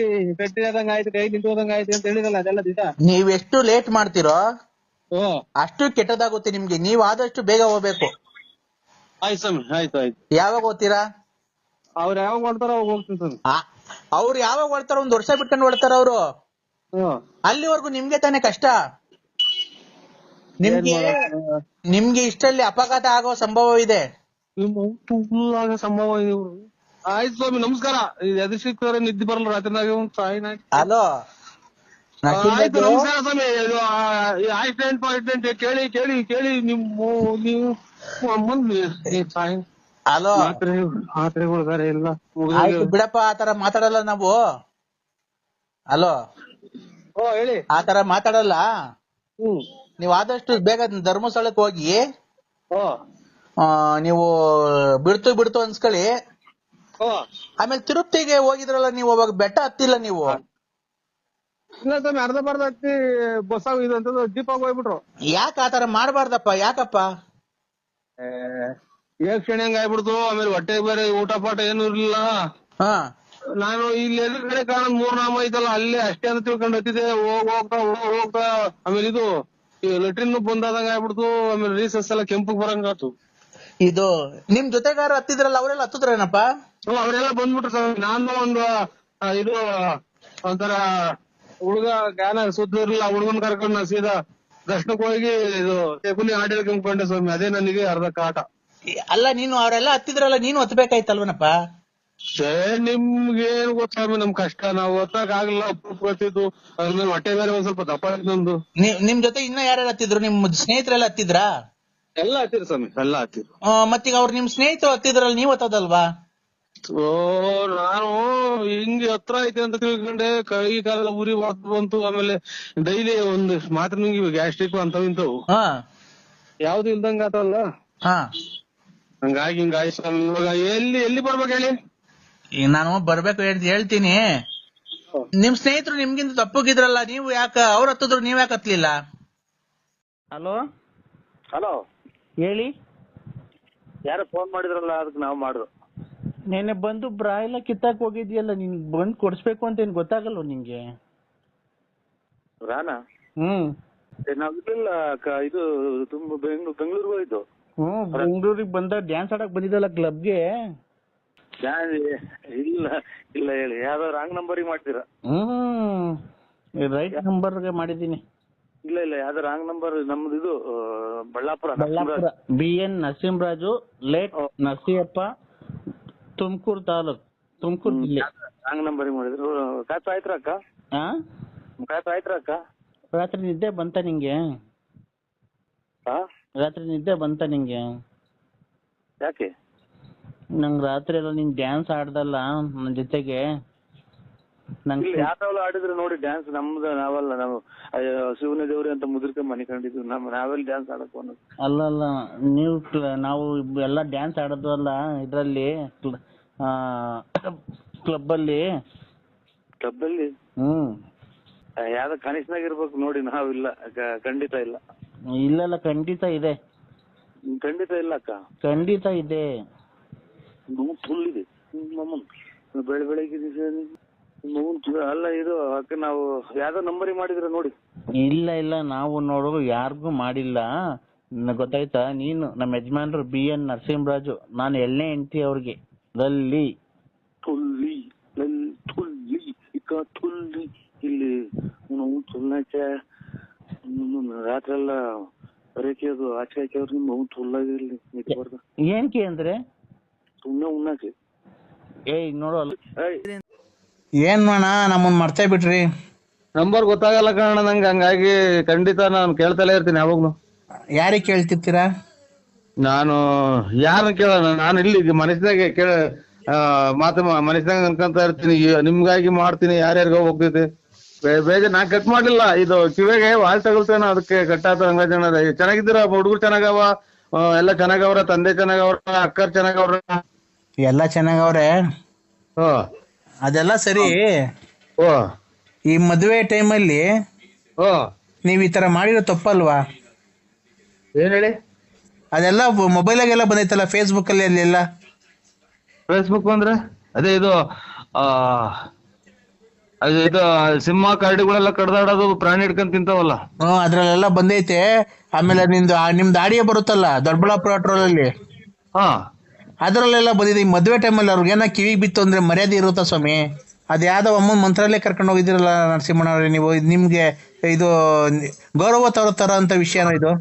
Speaker 3: ಕಟ್ಟಿದಂಗ ಆಯ್ತು, ಕೈ ನಿಂತು ಹೋದಂಗ ಆಯ್ತು ಅಂತ ಹೇಳಿದಲ್ಲ, ಅದೆಲ್ಲ ದಿಟ.
Speaker 4: ನೀವ್ ಎಷ್ಟು ಲೇಟ್ ಮಾಡ್ತೀರೋ
Speaker 3: ಓ
Speaker 4: ಅಷ್ಟು ಕೆಟ್ಟದಾಗುತ್ತೆ ನಿಮ್ಗೆ. ನೀವ್ ಆದಷ್ಟು ಬೇಗ ಹೋಗ್ಬೇಕು.
Speaker 3: ಆಯ್ತು ಸ್ವಾಮಿ, ಆಯ್ತು.
Speaker 4: ಯಾವಾಗ ಹೋಗ್ತೀರಾ?
Speaker 3: ಅವ್ರು ಯಾವಾಗ ಮಾಡ್ತಾರ ಅವಾಗ ಹೋಗ್ತೀನಿ ಸ್ವಾಮಿ.
Speaker 4: ಅವ್ರು ಯಾವಾಗ ಹೊಡ್ತಾರ? 1 ವರ್ಷ ಬಿಟ್ಕೊಂಡು ಹೊಡ್ತಾರ ಅವ್ರು. ಅಲ್ಲಿವರೆಗೂ ನಿಮ್ಗೆ ತಾನೇ ಕಷ್ಟ. ನಿಮ್ಗೆ ಇಷ್ಟಲ್ಲಿ ಅಪಘಾತ ಆಗೋ ಸಂಭವ ಇದೆ.
Speaker 3: ಸಂಭವ ಇದೆ. ಆಯ್ತು ಸ್ವಾಮಿ, ನಮಸ್ಕಾರ. ಎದು ಸಿಕ್ತಾರೆ ನಿದ್ದೆ ಬರಲ್ಲ ರಾತ್ರಿನಾಗ.
Speaker 4: ಹಲೋ,
Speaker 3: ಆಯ್ತು, ನಮಸ್ಕಾರ ಸ್ವಾಮಿ. ಆಕ್ಸಿಡೆಂಟ್ ಕೇಳಿ ನೀವು
Speaker 4: ಹಲೋ,
Speaker 3: ಮಾತ್ರೆಗಳು ಬೇರೆ ಇಲ್ಲ.
Speaker 4: ಆಯ್ತು ಬಿಡಪ್ಪ, ಆತರ ಮಾತಾಡಲ್ಲ ನಾವು. ಹಲೋ,
Speaker 3: ಓ ಹೇಳಿ.
Speaker 4: ಆತರ ಮಾತಾಡಲ್ಲ. ನೀವ್ ಆದಷ್ಟು ಬೇಗ ಧರ್ಮಸ್ಥಳಕ್ಕೆ ಹೋಗಿ ನೀವು ಬಿಡ್ತು ಅನ್ಸ್ಕೊಳ್ಳಿ. ಆಮೇಲೆ ತಿರುಪತಿಗೆ ಹೋಗಿದ್ರಲ್ಲ ನೀವು, ಅವಾಗ ಬೆಟ್ಟ ಹತ್ತಿಲ್ಲ ನೀವು.
Speaker 3: ಇಲ್ಲ ಸ್ವಾಮಿ, ಅರ್ಧ ಬರ್ಧ ಹತ್ತಿ ಬಸ್ ಇದು ಅಂತ ಜೀಪ್ ಆಗಿ ಹೋಗ್ಬಿಟ್ರು.
Speaker 4: ಯಾಕೆ ಆತರ ಮಾಡ್ಬಾರ್ದಪ್ಪ? ಯಾಕಪ್ಪ?
Speaker 3: ಕ್ಷಣ ಹಂಗ ಆಗ್ಬಿಡ್ತು. ಆಮೇಲೆ ಹೊಟ್ಟೆ ಬೇರೆ ಊಟ ಪಾಠ ಏನು ಇರ್ಲಿಲ್ಲ. ನಾನು ಇಲ್ಲಿ ಎದುರುಗಡೆ ಕಾಣ 3 ನಾಮ ಐತಲ್ಲ, ಅಲ್ಲೇ ಅಷ್ಟೇ ಅಂತ ತಿಳ್ಕೊಂಡು ಹತ್ತಿದೆ. ಹೋಗ್ತಾ ಆಮೇಲೆ ಇದು ಲೆಟ್ರಿನ್ ಬಂದಾದಂಗ ಆಗ್ಬಿಡ್ತು. ಆಮೇಲೆ ರೀಸಸ್ ಎಲ್ಲ ಕೆಂಪಗ್ ಬರಂಗಾತು.
Speaker 4: ಇದು ನಿಮ್ ಜೊತೆಗಾರ ಹತ್ತಿದ್ರಲ್ಲ, ಅವರೆಲ್ಲ ಹತ್ತಿದ್ರೇನಪ್ಪ?
Speaker 3: ಅವರೆಲ್ಲ ಬಂದ್ಬಿಟ್ರು ಸ್ವಾಮಿ. ನಾನು ಒಂದು ಇದು ಒಂಥರ ಹುಡುಗ ಜ್ಞಾನ ಸುದ್ದ ಇರ್ಲಿಲ್ಲ, ಹುಡುಗನ್ ಕರ್ಕೊಂಡು ಸೀದಾ ದರ್ಶನಕ್ಕೆ ಹೋಗಿ ಇದು ತೆಗುಲಿ ಹಾಡು ಹೇಳ್ಕೊಂಡ್ಕೊಂಡೆ ಸ್ವಾಮಿ. ಅದೇ ನನಗೆ ಅರ್ಧ ಕಾಟ.
Speaker 4: ಅಲ್ಲ, ನೀನು ಅವರೆಲ್ಲ ಹತ್ತಿದ್ರಲ್ಲ, ನೀನು ಹತ್ಬೇಕಾಯ್ತಲ್ವನಪ್ಪ?
Speaker 3: ನಿಮ್ಗೇನ್ ಗೊತ್ತಾಗ ನಮ್ ಕಷ್ಟ. ನಾವು ಹೊತ್ತಾಗ ಆಗ್ಲಿಲ್ಲ, ಗೊತ್ತಿದ್ದು. ಅದ್ಮೇಲೆ ಹೊಟ್ಟೆ ಬೇರೆ ಒಂದ್ ಸ್ವಲ್ಪ ದಪ್ಪ ಆಯ್ತು ನಮ್ದು.
Speaker 4: ನಿಮ್ ಜೊತೆ ಇನ್ನ ಯಾರ್ಯಾರು ಹತ್ತಿದ್ರು? ನಿಮ್ ಸ್ನೇಹಿತರೆಲ್ಲ ಹತ್ತಿದ್ರಾ?
Speaker 3: ಎಲ್ಲ ಹತ್ತಿರ ಸ್ವಾಮಿ, ಎಲ್ಲ ಹತ್ತಿರ.
Speaker 4: ಮತ್ತೀಗ ಅವ್ರು ನಿಮ್ ಸ್ನೇಹಿತರು ಹತ್ತಿದ್ರಲ್ಲ, ನೀವ್ ಹತ್ತದಲ್ವಾ?
Speaker 3: ನಾನು ಹಿಂಗೆ ಹತ್ರ ಐತೆ ಅಂತ ತಿಳ್ಕೊಂಡೆ. ಕೈ ಕಾಲೆಲ್ಲ ಉರಿ ಬಂತು. ಆಮೇಲೆ ಡೈಲಿ ಒಂದು ಮಾತ್ರ ನುಂಗಿವಿ, ಗ್ಯಾಸ್ಟ್ರಿಕ್ ಅಂತವ್ ಇಂತವು ಯಾವ್ದು ಇಲ್ದಂಗ ಆತಲ್ಲ. ಹಂಗಾಗಿ ಸ್ವಾಮಿ. ಇವಾಗ ಎಲ್ಲಿ ಬರ್ಬೇಕು ಹೇಳಿ?
Speaker 4: ನಾನು ಬರ್ಬೇಕು ಹೇಳ್ತೀನಿ. ನಿಮ್ ಸ್ನೇಹಿತರು ನಿಮ್ಗಿಂತ ತಪ್ಪಗಿದ್ರಲ್ಲ, ನೀವು ಯಾಕ ಅವ್ರ ಹತ್ತಿದ್ರು, ನೀವ್ ಯಾಕೆ ಹತ್ಲಿಲ್ಲ? ಹಲೋ ಹೇಳಿ.
Speaker 1: ಯಾರೋ ಫೋನ್ ಮಾಡಿದ್ರಲ್ಲ, ಅದಕ್ಕೆ ನಾವು ಮಾಡುದು.
Speaker 4: ನೆನ್ನೆ ಬಂದು ಬ್ರಾ ಎಲ್ಲ ಕಿತ್ತಾಕ್ ಹೋಗಿದ್ಯಲ್ಲ, ನಿನ್ ಬಂದ್ ಕೊಡ್ಸ್ಬೇಕು ಅಂತ ಏನ್ ಗೊತ್ತಾಗಲ್ವ ನಿಂಗೆ?
Speaker 1: ರಾನಾ? ನಾವ್ ಇರ್ಲಿಲ್ಲ. ಇದು ತುಂಬಾ ಬೆಂಗಳೂರಿಗೆ ಹೋಯ್ತು.
Speaker 4: ಬೆಂಗಳೂರಿಗೆ ಬಂದ ಡ್ಯಾನ್ಸ್ ಆಡಕ್ ಬಂದಿದ್ದಲ್ಲ ಕ್ಲಬ್ಗೆ.
Speaker 1: ಇಲ್ಲ ಹೇಳಿ, ಯಾವ್ದೋ ರಾಂಗ್ ನಂಬರಿಗೆ ಮಾಡ್ತೀರಾ?
Speaker 4: ರೈಟ್ ನಂಬರ್ಗೆ ಮಾಡಿದೀನಿ.
Speaker 1: ಇಲ್ಲ ಯಾವ್ದೋ ರಾಂಗ್ ನಂಬರ್. ನಮ್ದು ಇದು ಬಳ್ಳಾಪುರ.
Speaker 4: BN ನರಸಿಂಹರಾಜು, ಲೇಟ್ ನರಸಿಯಪ್ಪ, ತುಮಕೂರು ತಾಲೂಕ್, ತುಮಕೂರು ಜಿಲ್ಲೆ.
Speaker 1: ರಾಂಗ್ ನಂಬರಿಗೆ ಮಾಡಿದ್ರು. ಕಾಯ್ತು ಆಯ್ತ್ರಕ್ಕ?
Speaker 4: ರಾತ್ರಿ ನಿದ್ದೆ ಬಂತ ನಿಂಗೆ? ರಾತ್ರಿ ನಿದ್ದೆ ಬಂತ ನಿಂಗೆ?
Speaker 1: ಯಾಕೆ?
Speaker 4: ನಂಗ್ ರಾತ್ರಿ ಎಲ್ಲ ನೀನ್ ಡ್ಯಾನ್ಸ್ ಆಡ್ದಲ್ಲ ನನ್ ಜೊತೆಗೆ,
Speaker 1: ಇಲ್ಲಿ ಯಾವ್ದಾವಲ್ಲ ಆಡಿದ್ರೆ ನೋಡಿ ಡ್ಯಾನ್ಸ್ ನಮ್ದು ನಾವಲ್ಲ ನಾವು ಶಿವನ ದೇವ್ರಿ ಅಂತ ಮುದ್ರಿಕೆ ಮನೆ ಕಂಡಿದ್ವಿ ನಾವೆಲ್ಲ ಡ್ಯಾನ್ಸ್ ಆಡಕ್ ಅನ್ನೋದು.
Speaker 5: ಅಲ್ಲ ನೀವು ನಾವು ಎಲ್ಲ ಡ್ಯಾನ್ಸ್ ಆಡೋದು ಅಲ್ಲ ಇದ್ರಲ್ಲಿ ಕ್ಲಬ್ ಅಲ್ಲಿ
Speaker 1: ಯಾವ್ದ ಕನಿಷ್ಠನಾಗ ಇರ್ಬೇಕು ನೋಡಿ, ನಾವಿಲ್ಲ ಖಂಡಿತ ಇಲ್ಲ.
Speaker 5: ಇಲ್ಲ ಖಂಡಿತ ಇದೆ,
Speaker 1: ಖಂಡಿತ ಇಲ್ಲ ಅಕ್ಕ,
Speaker 5: ಖಂಡಿತ ಇದೆ.
Speaker 1: ಫುಲ್ ಇದೆ ಬೆಳಗ್ಗೆ ಅಲ್ಲ ಇದು ಅಕ್ಕ. ನಾವು ಯಾವ್ದೋ ನಂಬರಿ ಮಾಡಿದ್ರೆ ನೋಡಿ.
Speaker 5: ಇಲ್ಲ ನಾವು ನೋಡು ಯಾರಿಗೂ ಮಾಡಿಲ್ಲ, ಗೊತ್ತಾಯ್ತಾ? ನೀನು ನಮ್ಮ ಯಜಮಾನ್ರು BN ನರಸಿಂಹರಾಜು, ನಾನು 7ನೇ ಹೆಂಡತಿ ಅವ್ರಿಗೆ.
Speaker 1: ಇಲ್ಲಿ ರಾತ್ರಿ ಎಲ್ಲ ಬರೇಕೆ ಅದು ಆಚೆ ಹಾಕ್ಯವ್ರ ನಿಮ್ ಅವ್ನು ತುಲ್ಲಾಗಿರ್ಲಿ ನಿಂತ್ಬಾರ್ದು.
Speaker 5: ಏನಕ್ಕೆ ಅಂದ್ರೆ
Speaker 1: ಸುಮ್ನೆ ಉಣ್ಣಾಕೆ.
Speaker 5: ನೋಡು
Speaker 2: ಏನ್ ಮಾಡ ನಮ್ಮನ್ ಮರ್ತೇ ಬಿಟ್ರಿ.
Speaker 3: ನಂಬರ್ ಗೊತ್ತಾಗಲ್ಲ ಕಾರಣ ನಂಗೆ, ಹಂಗಾಗಿ ಖಂಡಿತ ನಾನು ಕೇಳ್ತಲೇ ಇರ್ತೀನಿ ಯಾವಾಗ್ಲೂ.
Speaker 2: ಯಾರಿಗೆ ಕೇಳ್ತಿರ್ತೀರಾ?
Speaker 3: ನಾನು ಯಾರನ್ನ ಕೇಳೋಣ, ನಾನು ಇಲ್ಲಿ ಮನಸ್ಸಿನಾಗೆ ಕೇಳ ಮನಸ್ಸಿನಾಗ ಅನ್ಕೊಂತ ಇರ್ತೀನಿ, ನಿಮ್ಗಾಗಿ ಮಾಡ್ತೀನಿ, ಯಾರ್ಯಾರಿಗೋ ಹೋಗ್ತೈತಿ ಬೇಜ. ನಾ ಕಟ್ ಮಾಡ್ಲಿಲ್ಲ, ಇದು ಕಿವಿಗೆ ವಾಲ್ ತಗೊಳ್ತೇನ, ಅದಕ್ಕೆ ಕಟ್ಟಾತ ಹಂಗ ಚೆನ್ನಾಗಿದ್ದೀರ ಹುಡುಗರು, ಚೆನ್ನಾಗವ ಎಲ್ಲ ಚೆನ್ನಾಗವ್ರ, ತಂದೆ ಚೆನ್ನಾಗವ್ರ, ಅಕ್ಕರ್ ಚೆನ್ನಾಗವ್ರ,
Speaker 2: ಎಲ್ಲಾ ಚೆನ್ನಾಗವ್ರೆ. ಅದೆಲ್ಲ ಸರಿ. ಈ ಮದುವೆ ಟೈಮಲ್ಲಿ ನೀವ್ ಈ ತರ ಮಾಡಿರೋ ತಪ್ಪಲ್ವಾ?
Speaker 3: ಏನ್ ಹೇಳಿ?
Speaker 2: ಅದೆಲ್ಲ ಮೊಬೈಲಾಗೆಲ್ಲ ಬಂದೈತಲ್ಲ, ಫೇಸ್ಬುಕ್ ಅಲ್ಲಿ ಅಲ್ಲೆಲ್ಲ.
Speaker 3: ಫೇಸ್ಬುಕ್ ಅಂದ್ರೆ ಅದೇ ಇದು ಇದು ಸಿಂಹ ಕರಡಿಗಳೆಲ್ಲ ಕಡ್ದಾಡೋದು, ಪ್ರಾಣಿ ಹಿಡ್ಕೊಂಡ್ ತಿಂತಾವಲ್ಲ.
Speaker 2: ಅದ್ರಲ್ಲೆಲ್ಲ ಬಂದೈತೆ. ಆಮೇಲೆ ನಿಮ್ದು ಆಡಿಯೋ ಬರುತ್ತಲ್ಲ ದೊಡ್ಡಬಳ್ಳಾಪುರ ಟ್ರೋಲ್ ಅಲ್ಲಿ, ಅದ್ರಲ್ಲೆಲ್ಲ ಬಂದಿದೆ. ಈ ಮದುವೆ ಟೈಮಲ್ಲಿ ಅವ್ರಿಗೇನ ಕಿವಿಗೆ ಬಿತ್ತು ಅಂದ್ರೆ ಮರ್ಯಾದೆ ಇರುತ್ತಾ ಸ್ವಾಮಿ? ಅದ್ ಯಾವ್ದೋ ಅಮ್ಮನ್ ಮಂತ್ರಾಲಯ ಕರ್ಕೊಂಡು ಹೋಗಿದ್ದೀರಲ್ಲ ನರಸಿಂಹಣ್ಣವ್ರೆ ನೀವು, ನಿಮ್ಗೆ ಇದು ಗೌರವ ತರ ಅಂತ ವಿಷಯನೋ ಇದು?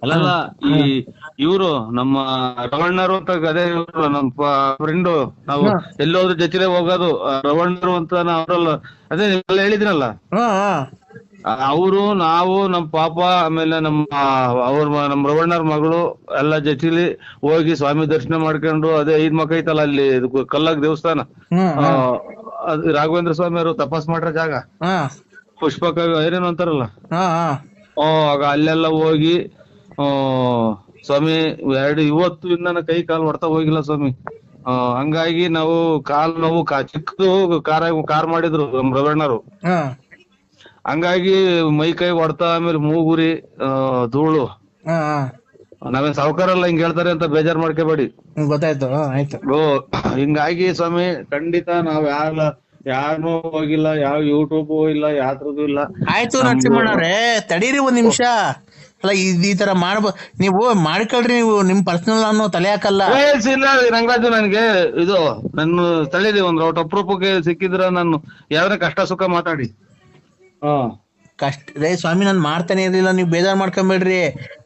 Speaker 3: ಅಲ್ಲ ಈ ಇವ್ರು ನಮ್ಮ ರವಣ್ಣರು ಅಂತ ಅದೇ ನಮ್ಮ ಫ್ರೆಂಡು, ನಾವು ಎಲ್ಲೋದ್ರು ಜೊತೆಲೆ ಹೋಗೋದು ರವಣ್ಣರು ಅಂತ ಅವರಲ್ಲ, ಅದೇ ನೀವೆಲ್ಲ ಹೇಳಿದ್ರಲ್ಲ, ಅವರು ನಾವು ನಮ್ಮ ಪಾಪ ಆಮೇಲೆ ನಮ್ಮ ರವಣ್ಣರ ಮಗಳು ಎಲ್ಲ ಜೊತೆಲಿ ಹೋಗಿ ಸ್ವಾಮಿ ದರ್ಶನ ಮಾಡ್ಕೊಂಡು, ಅದೇ 5 ಮಕ್ಕ ಐತಲ್ಲ ಅಲ್ಲಿ ಕಲ್ಲಾಗ ದೇವಸ್ಥಾನ, ರಾಘವೇಂದ್ರ ಸ್ವಾಮಿ ಅವರು ತಪಾಸ್ ಮಾಡ್ರ ಜಾಗ, ಪುಷ್ಪಕ ಏನೇನು ಅಂತಾರಲ್ಲ, ಆಗ ಅಲ್ಲೆಲ್ಲ ಹೋಗಿ ಸ್ವಾಮಿ ಇವತ್ತು ನನ್ನ ಕೈ ಕಾಲು ಹೊಡ್ತಾ ಹೋಗಿಲ್ಲ ಸ್ವಾಮಿ. ಹಂಗಾಗಿ ನಾವು ಕಾಲ್ ನೋವು ಚಿಕ್ಕದು ಕಾರ್ ಮಾಡಿದ್ರು ನಮ್ ರವಣ್ಣರು, ಹಂಗಾಗಿ ಮೈ ಕೈ ಹೊಡ್ತಾ, ಆಮೇಲೆ ಮೂಗುರಿ ಧೂಳು. ನಾವೇನ್ ಸಾವುಕಾರಲ್ಲ ಹಿಂಗ್ ಹೇಳ್ತಾರೆ ಅಂತ ಬೇಜಾರ್ ಮಾಡ್ಕೋಬೇಡಿ.
Speaker 2: ಗೊತ್ತಾಯ್ತು, ಆಯ್ತು.
Speaker 3: ಹಿಂಗಾಗಿ ಸ್ವಾಮಿ ಖಂಡಿತ ನಾವ್ ಯಾರನ್ನೂ ಹೋಗಿಲ್ಲ, ಯಾವ ಯೂಟ್ಯೂಬ್ ಇಲ್ಲ, ಯಾತ್ರದ್ದು ಇಲ್ಲ.
Speaker 2: ಆಯ್ತು ನರಸಿಂಹಣ್ಣವ್ರೆ, ತಡೀರಿ ಒಂದ್ ನಿಮಿಷ. ಅಲ್ಲ ಈ ತರ ನೀವು ಮಾಡ್ಕೊಳ್ರಿ, ನೀವು ನಿಮ್ ಪರ್ಸನಲ್ ಅನ್ನೋ ತಲೆ ಹಾಕಲ್ಲ.
Speaker 3: ಇಲ್ಲ ರಂಗರಾಜು, ನನ್ಗೆ ಇದು ನನ್ನ ತಲೆದಿ ಒಂದ್ ಅಪರೂಪಕ್ಕೆ ಸಿಕ್ಕಿದ್ರ ನಾನು ಯಾವ್ದಾರ ಕಷ್ಟ ಸುಖ ಮಾತಾಡಿ.
Speaker 2: ಕಷ್ಟ ರೇ ಸ್ವಾಮಿ, ನಾನ್ ಮಾಡ್ತಾನೆ ಇರ್ಲಿಲ್ಲ, ನೀವ್ ಬೇಜಾರ್ ಮಾಡ್ಕೊಂಬೇಡ್ರಿ.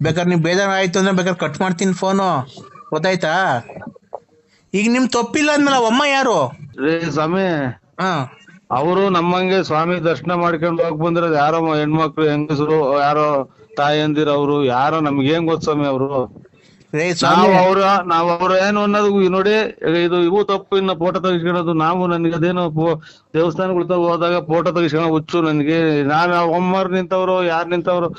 Speaker 2: ಬೇಕಾದ್ರೆ ನೀವ್ ಬೇಜಾರ್ ಆಯ್ತು ಅಂದ್ರೆ ಬೇಕಾದ್ರೆ ಕಟ್ ಮಾಡ್ತೀನಿ ಫೋನು, ಗೊತ್ತಾಯ್ತಾ? ಈಗ ನಿಮ್ ತಪ್ಪಿಲ್ಲ ಅಂದ್ಮೇಲೆ ಅಮ್ಮ ಯಾರು?
Speaker 3: ರೇ ಸ್ವಾಮಿ, ಅವರು ನಮ್ಮಂಗೆ ಸ್ವಾಮಿ ದರ್ಶನ ಮಾಡ್ಕೊಂಡು ಹೋಗ್ ಬಂದಿರೋದು ಯಾರೋ ಹೆಣ್ಮಕ್ಳು, ಹೆಂಗಸರು, ಯಾರೋ ತಾಯಂದಿರ, ಅವರು ಯಾರೋ ನಮ್ಗೆ ಏನ್ ಗೊತ್ತ ಸ್ವಾಮಿ. ಅವರು ನಾವ್ ಅವ್ರ ಏನು ಅನ್ನೋದು ನೋಡಿ, ಇದು ಇವು ತಪ್ಪು. ಇನ್ನ ಫೋಟೋ ತೆಗಿಸ್ಕೊಳೋದು ನಾವು, ನನ್ಗೆ ಅದೇನೋ ದೇವಸ್ಥಾನಗಳು ಹೋದಾಗ ಫೋಟೋ ತೆಗಿಸ್ಕೊಳೋ ಹುಚ್ಚು ನನ್ಗೆ. ನಾನು ಒಮ್ಮರ್ ನಿಂತವ್ರು, ಯಾರ್ ನಿಂತವ್ರು,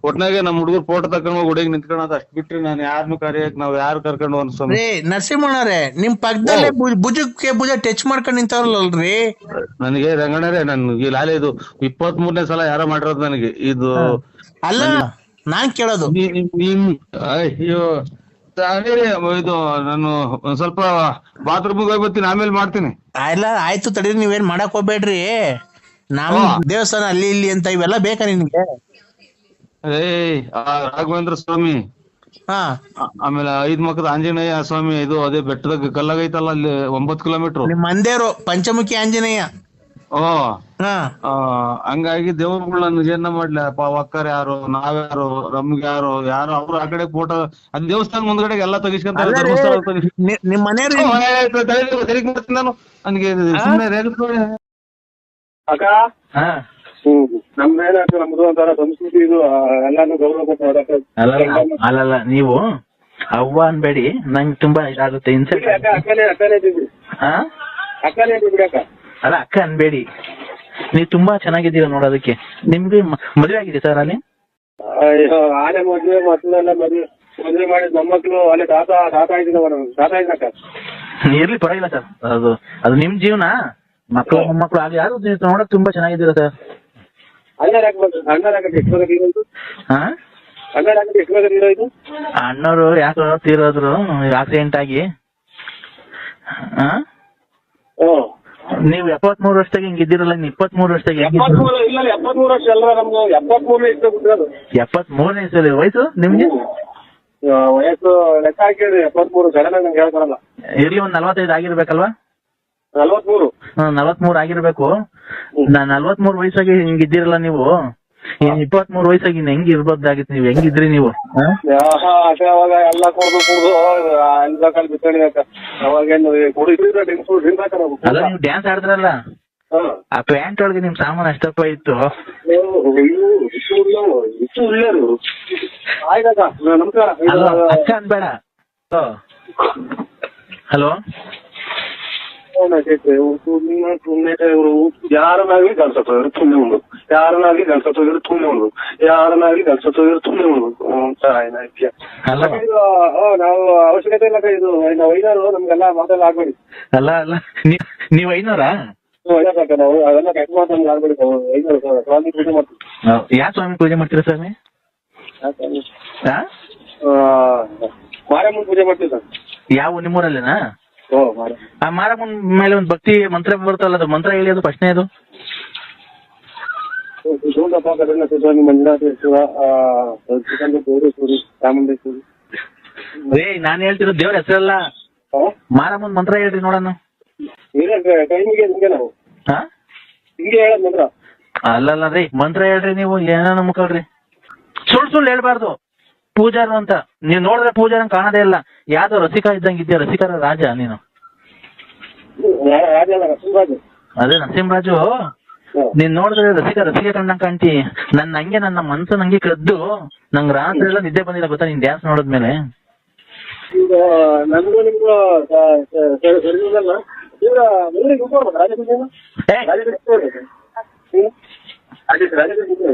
Speaker 3: ಒಟ್ನಾಗೆ ನಮ್ ಹುಡುಗರು ಫೋಟೋ ತಕೊಂಡ್ ಹೋಗಿ ಹುಡುಗಿ ನಿಂತ್ಕೊಳೋದು ಅಷ್ಟ್ ಬಿಟ್ರಿ ನಾನು ಯಾರನ್ನು ಕರೆಯಕ್ ನಾವ್ ಯಾರು ಕರ್ಕೊಂಡು ಅನ್ಸ್ವಾಮಿ.
Speaker 2: ನರಸಿಂಹಣ್ಣವ್ರೆ, ನಿಮ್ ಪಕ್ಕದಲ್ಲೇ ಭುಜಕ್ಕೆ ಭುಜ ಟಚ್ ಮಾಡ್ಕೊಂಡ್ ನಿಂತವ್ರಲ್ರಿ.
Speaker 3: ನನಗೆ ರಂಗಣ್ಣರೇ, ನನ್ಗೆ ಲಾಲೆ ಇದು 23ನೇ ಸಲ ಯಾರೋ ಮಾಡಿರೋದು ನನಗೆ ಇದು.
Speaker 2: ಅಲ್ಲ ನಾನ್ ಕೇಳೋದು,
Speaker 3: ಅಯ್ಯೋ ಇದು ನಾನು ಒಂದ್ ಸ್ವಲ್ಪ ಬಾತ್ರೂಮ್ಗೆ ಹೋಗಿ ಬರ್ತೀನಿ, ಆಮೇಲೆ ಮಾಡ್ತೀನಿ.
Speaker 2: ಇಲ್ಲ ಆಯ್ತು ತಡೀರಿ, ನೀವೇನ್ ಮಾಡಕ್ ಹೋಗ್ಬೇಡ್ರಿ. ನಮ್ ದೇವಸ್ಥಾನ ಅಲ್ಲಿ ಇಲ್ಲಿ ಅಂತ ಇವೆಲ್ಲ ಬೇಕಾ ನಿನ್ಗೆ?
Speaker 3: ರಾಘವೇಂದ್ರ ಸ್ವಾಮಿ, ಆಮೇಲೆ 5 ಮಕ್ಕದ ಆಂಜನೇಯ ಸ್ವಾಮಿ, ಇದು ಅದೇ ಬೆಟ್ಟದಾಗ ಕಲ್ಲಾಗೈತಲ್ಲ ಅಲ್ಲಿ 9 ಕಿಲೋಮೀಟರ್
Speaker 2: ನಿಮ್ ಮಂದೇರು ಪಂಚಮುಖಿ ಆಂಜನೇಯ.
Speaker 3: ಹಂಗಾಗಿ ದೇವ್ರುಗಳು ನನ್ಗೆ ಏನ ಮಾಡ್ಲಿ, ಒಕ್ಕರ್ ಯಾರು, ನಾವ್ಯಾರು, ನಮ್ಗೆ ಯಾರು ಅವ್ರು ಆ ಕಡೆ ಫೋಟೋ ಅದ್ ದೇವಸ್ಥಾನ ಮುಂದ್ಗಡೆ ಎಲ್ಲ ತೆಗಿಸ್ಕೊಂತಾರೆ.
Speaker 2: ನಿಮ್ ಮನೆಯವ್ರು
Speaker 3: ನಾನು ನನ್ಗೆ ಸುಮ್ಮನೆ ರೇಗಿಸ್ಕೊಳ್ಳಿ
Speaker 1: ಅಕ್ಕ. ನಮ್ದೇನಾಗ್ತದೆ, ನಮ್ದು ಒಂಥರ ಸಂಸ್ಕೃತಿ, ಇದು ಎಲ್ಲಾನು ಗೌರವ ಕೊಟ್ಟು.
Speaker 5: ಅಲ್ಲಲ್ಲ, ನೀವು ಅವ್ವ ಅನ್ಬೇಡಿ, ನಂಗೆ ತುಂಬಾ ಇದಾಗುತ್ತೆ.
Speaker 1: ಅಕ್ಕನೇ ಬಿಡಿ ಅಕ್ಕ.
Speaker 4: ಅಲ್ಲ ಅಕ್ಕ ಅನ್ಬೇಡಿ, ನೀವ್ ತುಂಬಾ ಚೆನ್ನಾಗಿದ್ದೀರಾ ನೋಡೋದಕ್ಕೆ. ನಿಮ್ಗೆ ಮದುವೆ ಆಗಿದೆ ಸರ್ ಅಲ್ಲಿ?
Speaker 3: ಅಯ್ಯೋ ಆನೆ ಮದ್ವೆ ಮಕ್ಕಳೆಲ್ಲ ಮದ್ವೆ ಮಾಡಿ ಮೊಮ್ಮಕ್ಳು ಅಲ್ಲಿ ತಾತ ಇದ್ದೀನಕ್ಕ.
Speaker 4: ಇರ್ಲಿ ಪರವಾಗಿಲ್ಲ ಸರ್, ಅದು ನಿಮ್ ಜೀವನ. ಮಕ್ಕಳು ಮೊಮ್ಮಕ್ಕಳು ಆಗಿ ಯಾರು ನೋಡಕ್ ತುಂಬಾ ಚೆನ್ನಾಗಿದ್ದೀರಾ ಸರ್. ಅಣ್ಣವ್ರು ಯಾಕೆ ತೀರೋದ್ರು ಆಕ್ಸಿಡೆಂಟ್ ಆಗಿ. ನೀವು 73 ವರ್ಷದಾಗ ಹಿಂಗಿದ್ದೀರಲ್ಲ, 23 ವರ್ಷದಾಗ 73ನೇ ಸರಿ ವಯಸ್ಸು ನಿಮ್ಗೆ?
Speaker 3: ವಯಸ್ಸು ಲೆಕ್ಕ ಹಾಕಿದ್ರೆ 73 ಸಡನ್ ಆಗಿ ನಂಗೆ ಹೇಳ್ತಾರಲ್ಲ.
Speaker 4: ಇರ್ಲಿ ಒಂದ್ 45 ಆಗಿರ್ಬೇಕಲ್ವಾ?
Speaker 3: 43.
Speaker 4: 43 ಆಗಿರ್ಬೇಕು. 43 ವಯಸ್ಸಾಗಿ ಹಿಂಗಿದ್ದೀರಲ್ಲ ನೀವು, 23 ವಯಸ್ಸಾಗಿ ಹೆಂಗ್ ಇರ್ಬೋದಾಗಿತ್ತು? ನೀವ್ ಹೆಂಗಿದ್ರಿ ನೀವು?
Speaker 3: ಅವಾಗ ಎಲ್ಲ ಕುಡ್ದು ಅನ್ಬೇಕಲ್ಲಿ ಬಿತ್ತಣಿಕ ಅವಾಗೇನು
Speaker 4: ಅಲ್ಲ ನೀವು ಡ್ಯಾನ್ಸ್ ಆಡಿದ್ರಲ್ಲ, ಆ ಪ್ಯಾಂಟ್ ಒಳಗೆ ನಿಮ್ ಸಾಮಾನು ಅಷ್ಟಪ್ಪ ಇತ್ತು.
Speaker 3: ನಮಸ್ಕಾರ
Speaker 4: ಅಕ್ಕ ಅನ್ಬೇಡ. ಹಲೋ,
Speaker 3: ಯಾರನ್ನಾಗ್ಲಿ ಕಳ್ಸೋರು ತುಮ್ಮೆ ಉಂಡು, ಯಾರನ್ನಾಗ್ಲಿ ಕಳ್ಸೋರು ತುಮ್ಮೆ ಉಂಡು, ಯಾರನ್ನಾಗ್ಲಿ ಕಳ್ಸೋರು ತುಮ್ಮೆ ಉಂಡು. ನಾವು ಅವಶ್ಯಕತೆ ಇಲ್ಲ ಇದು ನಾವು ಐನೂರು ನಮ್ಗೆಲ್ಲ ಮಾತೆಲ್ಲ ಆಗ್ಬೇಡಿ.
Speaker 4: ಅಲ್ಲ ಅಲ್ಲ ನೀವ್ 500?
Speaker 3: ನಾವು ಅದೆಲ್ಲ ಕೆಟ್ಟ ಮಾತಲ್ಲಿ ಆಗ್ಬೇಡಿ. 500 ಸ್ವಾಮಿ ಪೂಜೆ ಮಾಡ್ತೀವಿ.
Speaker 4: ಯಾವ ಸ್ವಾಮಿ ಪೂಜೆ ಮಾಡ್ತೀರಾ ಸ್ವಾಮಿ?
Speaker 3: ಮಾರಮ್ಮನ ಪೂಜೆ ಮಾಡ್ತೀವಿ ಸರ್. ಯಾವ
Speaker 4: ನಿಮ್ಮೂರಲ್ಲೇನಾ? ಆ ಮಾರಮ್ಮನ ಮೇಲೆ ಒಂದು ಭಕ್ತಿ ಮಂತ್ರ ಬರುತ್ತಲ್ಲ, ಅದು ಮಂತ್ರ ಹೇಳಿ, ಅದು ಪ್ರಶ್ನೆದು.
Speaker 3: ಸ್ವಾಮಿ ಮಂಜುನಾಥೇಶ್ವರ, ಚಾಮುಂಡೇಶ್ವರಿ.
Speaker 4: ನಾನ್ ಹೇಳ್ತಿರೋ ದೇವ್ರ ಹೆಸರಲ್ಲ, ಮಾರಮ್ಮನ ಮಂತ್ರ ಹೇಳ್ರಿ ನೋಡೋಣ.
Speaker 3: ಟೈಮಿಗೆ ಹಿಂಗೆ ನಾವು ಹಿಂಗೆ ಹೇಳೋದ್ ಮಂತ್ರ.
Speaker 4: ಅಲ್ಲಲ್ಲ ರೀ, ಮಂತ್ರ ಹೇಳ್ರಿ ನೀವು, ಏನ ಮುಖಲ್ರಿ. ಸುಳ್ಳು ಹೇಳ್ಬಾರ್ದು. ಪೂಜಾರು ಅಂತ ನೀವ್ ನೋಡಿದ್ರೆ ಪೂಜಾರ ಕಾಣದೇ ಇಲ್ಲ, ಯಾವ್ದೋ ರಸಿಕ ಇದ್ದಂಗಿದ್ಯಾ, ರಸಿಕರ ರಾಜ ನೀನು. ಅದೇ ನರಸಿಂಹರಾಜು, ನೀನ್ ನೋಡಿದ್ರೆ ರಸಿಕ ಕಂಡಂಗ್ ಕಾಣ್ತಿ. ನನ್ನ ಮನ್ಸು ನಂಗೆ ಕದ್ದು ನಂಗೆ ರಾತ್ರಿ ಎಲ್ಲ ನಿದ್ದೆ ಬಂದಿಲ್ಲ ಗೊತ್ತಾ ನೀನ್ ಡ್ಯಾನ್ಸ್ ನೋಡಿದ್ಮೇಲೆ.
Speaker 3: ನನ್ಗೂ ನಿಮ್ಗೂ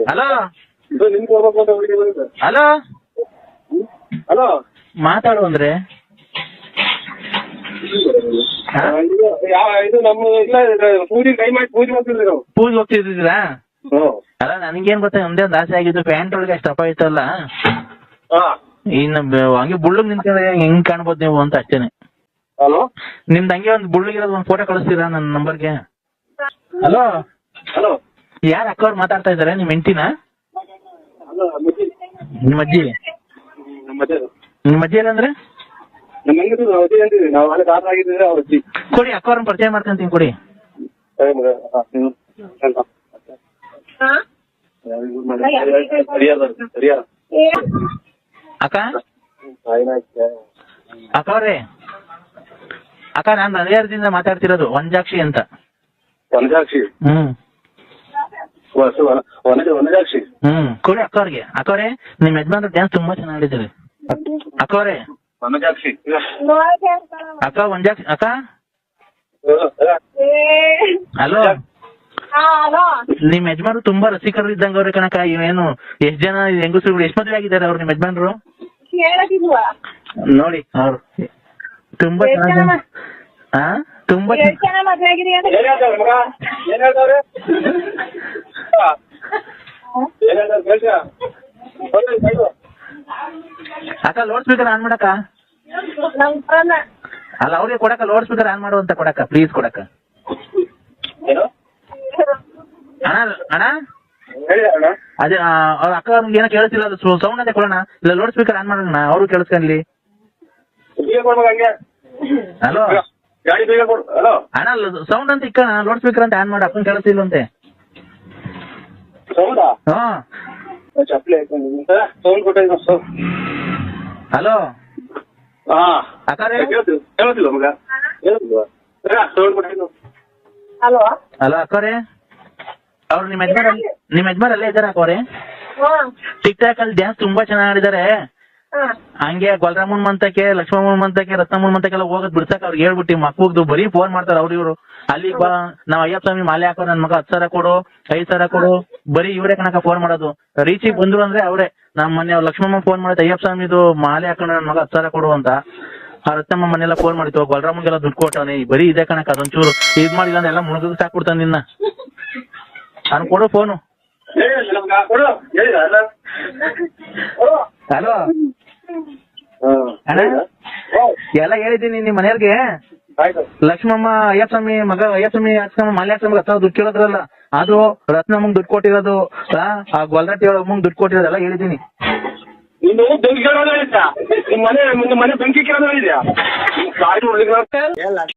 Speaker 4: ಹಲೋ ಹಲೋ
Speaker 3: ಹಲೋ
Speaker 4: ಮಾತಾಡು ಅಂದ್ರೆ
Speaker 3: ಇದು ನಮ್ಮ ಇಲ್ಲ ಪೂಜೆ ಕೈ ಮಾಡಿ ಪೂಜೆ ಮಾಡ್ತಿದ್ವಿ ನಾವು.
Speaker 4: ಪೂಜೆ ಹೋಗ್ತಿದ್ದೀರಾ? ಅಲ್ಲ ನನ್ಗೇನ್ ಗೊತ್ತಾ, ಒಂದೇ ಒಂದು ಆಸೆ ಆಗಿದ್ದು, ಪ್ಯಾಂಟ್ ಒಳಗೆ ಅಷ್ಟು ಅಪ್ಪ ಇತ್ತಲ್ಲ, ಇನ್ನು ಹಂಗೆ ಬುಳ್ಳಗ್ ನಿಂತ್ಕೊಂಡ್ರೆ ಹೆಂಗ್ ಕಾಣ್ಬೋದು ನೀವು ಅಂತ ಅಷ್ಟೇನೆ.
Speaker 3: ಹಲೋ,
Speaker 4: ನಿಮ್ದು ಹಂಗೆ ಒಂದು ಬುಳ್ಳಗಿರೋದು ಒಂದು ಫೋಟೋ ಕಳಿಸ್ತೀರಾ ನನ್ನ ನಂಬರ್ಗೆ? ಹಲೋ
Speaker 3: ಹಲೋ,
Speaker 4: ಯಾರ ಅಕ್ಕವ್ರು ಮಾತಾಡ್ತಾ ಇದಾರೆ? ನಿಮ್ ಹೆಂಡ್ತಿನ? ನಿಮ್ಮ ಅಜ್ಜಿ? ನಿಮ್ಮ ಅಜ್ಜಿ ಏನಂದ್ರೆ? ಕೊಡಿ, ಅಕ್ಕವ್ರನ್ನ ಪರಿಚಯ ಮಾಡ್ಕೊಂತೀನಿ, ಕೊಡಿ. ಅಕ್ಕ ಅಕ್ಕವ್ರೆ, ಅಕ್ಕ ನಾನ್ ಹರಿಹರದಿಂದ ಮಾತಾಡ್ತಿರೋದು, ವಂಜಾಕ್ಷಿ ಅಂತ.
Speaker 3: ವನಜಾಕ್ಷಿ? ವನಜಾಕ್ಷಿ.
Speaker 4: ಕೊಡಿ ಅಕ್ಕವ್ರಿಗೆ. ಅಕ್ಕವ್ರೆ, ನಿಮ್ ಯಜಮಾನ್ರು ಡ್ಯಾನ್ಸ್ ತುಂಬಾ ಚೆನ್ನಾಗಿದ್ದಾರೆ. ಅಕ್ಕವ್ರೆ,
Speaker 3: ವನಜಾಕ್ಷಿ
Speaker 4: ಅಕ್ಕ ವಂಜಾಕ್ಷಿ ಅಕ್ಕ. ಹಲೋ, ನಿಮ್ ಯಜಮಾನ್ರು ತುಂಬಾ ರಸಿಕರು ಇದ್ದಂಗ ಅವ್ರೆ ಕಣಕ. ಇವೇನು ಎಷ್ಟ್ ಜನ ಹೆಂಗಸರು ಎಷ್ಟ್ ಮದ್ವೆ ಆಗಿದ್ದಾರೆ ಅವ್ರು ನಿಮ್ ಯಜಮಾನ್ರು? ನೋಡಿ ಅವ್ರು ತುಂಬಾ ಚೆನ್ನಾಗಿ ತುಂಬಾ ಅಕ್ಕ ಲೌಡ್ ಸ್ಪೀಕರ್ ಆನ್ ಮಾಡಕ್ಕ. ಅಲ್ಲ ಅವ್ರಿಗೆ ಕೊಡಕ್ಕ, ಲೌಡ್ ಸ್ಪೀಕರ್ ಆನ್ ಮಾಡುವಂತ ಕೊಡಕ್ಕ, ಪ್ಲೀಸ್ ಕೊಡಕ್ಕ. ಅಣ್ಣ ಅಣ್ಣ ಅದೇ ಅವ್ರ ಅಕ್ಕ ಅವ್ರಿಗೆ ಏನೋ ಕೇಳಿಸಿಲ್ಲ, ಅದು ಸೌಂಡ್ ಅದೇ ಕೊಡೋಣ, ಇಲ್ಲ ಲೌಡ್ ಸ್ಪೀಕರ್ ಆನ್ ಮಾಡೋಣ, ಅವರು ಕೇಳಿಸ್ಕೊಂಡ್ಲಿ. ಹಲೋ ಅಣ್ಣ, ಸೌಂಡ್ ಅಂತ ಇಕ್ಕ, ಲೌಡ್ ಸ್ಪೀಕರ್ ಅಂತ ಆನ್ ಮಾಡಿ, ಅಪ್ಪನ್ ಕೇಳಿಸಿಲ್ಲ ಅಂತೆ. ಹಾ ಹಲೋ ಅಕ್ಕಾರೆ,
Speaker 6: ಹಲೋ
Speaker 4: ಹಲೋ ಅಕ್ಕವ್ರೆ, ಅವ್ರು ನಿಮ್ ಯಜಮಾನ್ ಅಲ್ಲೇ ಇದಾರೆ ಅಕ್ಕವ್ರೆ? ಟಿಕ್ ಟಾಕ್ ಅಲ್ಲಿ ಡ್ಯಾನ್ಸ್ ತುಂಬಾ ಚೆನ್ನಾಗಿ ಆಡಿದ್ದಾರೆ. ಹಂಗೆ ಗೊಲ್ರಾಮನ್ ಮಂತಕ್ಕೆ, ಲಕ್ಷ್ಮಮ್ಮನ್ ಮಂತಕ್ಕೆ, ರತ್ನಮ್ಮನ್ ಮಂತಕ್ಕೆಲ್ಲ ಹೋಗೋದ್ ಬಿಡ್ಸಕ್ ಅವ್ರಿಗೆ ಹೇಳ್ಬಿಟ್ಟಿ ಮಕ್ಕಳು ಬರೀ ಫೋನ್ ಮಾಡ್ತಾರ ಅವ್ರು ಇವ್ರು. ಅಲ್ಲಿ ಬಾ ನಾವ್ ಅಯ್ಯಪ್ಪ ಸ್ವಾಮಿ ಮಾಲೆ ಹಾಕೋ ನನ್ ಮಗ 10,000 ಕೊಡು 5,000 ಕೊಡು, ಬರೀ ಇವ್ರೆ ಕಣಕ ಫೋನ್ ಮಾಡೋದು. ರೀಚಿಗೆ ಬಂದ್ರು ಅಂದ್ರೆ ಅವ್ರೆ. ನಮ್ ಮೊನ್ನೆ ಲಕ್ಷ್ಮಮ್ಮ ಫೋನ್ ಮಾಡಿದ್ ಅಯ್ಯಪ್ಪ ಸ್ವಾಮಿದು ಮಾಲೆ ಹಾಕೊಂಡ್ರೆ ನನ್ ಮಗ 10,000 ಕೊಡು ಅಂತ. ಆ ರತ್ನಮ್ಮ ಮನೆಲ್ಲ ಫೋನ್ ಮಾಡಿತ್ತು, ಗೊಲ್ರಾಮನ್ಗೆಲ್ಲ ದುಡ್ಡು ಕೊಟ್ಟವನೆ. ಬರೀ ಇದೆ ಕಣಕ, ಅದೊಂಚೂರು ಇದ್ ಮಾಡಿಲ್ಲ ಅಂದ್ರೆ ಎಲ್ಲ ಮುಳುಗ ಸಾಕ್ಬಿಡ್ತಾನ ನಿನ್ನ. ನಾನು ಕೊಡು ಫೋನು. ಹಲೋ ಅಣ್ಣ, ಎಲ್ಲ ಹೇಳಿದ್ದೀನಿ ನಿಮ್ ಮನೆಯವ್ರಿಗೆ. ಲಕ್ಷ್ಮಮ್ಮ ಅಯ್ಯಪ್ಪ ಸ್ವಾಮಿ ಮಗ, ಅಯ್ಯಪ್ಪ ಸ್ವಾಮಿ ಅಕ್ಕಮ್ಮ ಮಾಲೆ ಹಾಕ್ಸ್ಕೊಂಡ್ 10,000 ದುಡ್ಡು ಕೇಳಿದ್ರಲ್ಲ, ಅದು ರತ್ನಮ್ಮಂಗ್ ದುಡ್ಡು ಕೊಟ್ಟಿರೋದು, ಆ ಗೊಲ್ರಟ್ಟಿ ಅಮ್ಮಂಗ್ ದುಡ್ಡು ಕೊಟ್ಟಿರೋದು ಎಲ್ಲ ಹೇಳಿದ್ದೀನಿ.
Speaker 6: ನೀನು ಬೆಂಕಿ ಕೇಳೋದು ಹೇಳಿದ್ಯಾ? ನಿಮ್ಮ ಮನೆ ಬೆಂಕಿ ಕೇಳೋದು ಹೇಳಿದ್ಯಾ?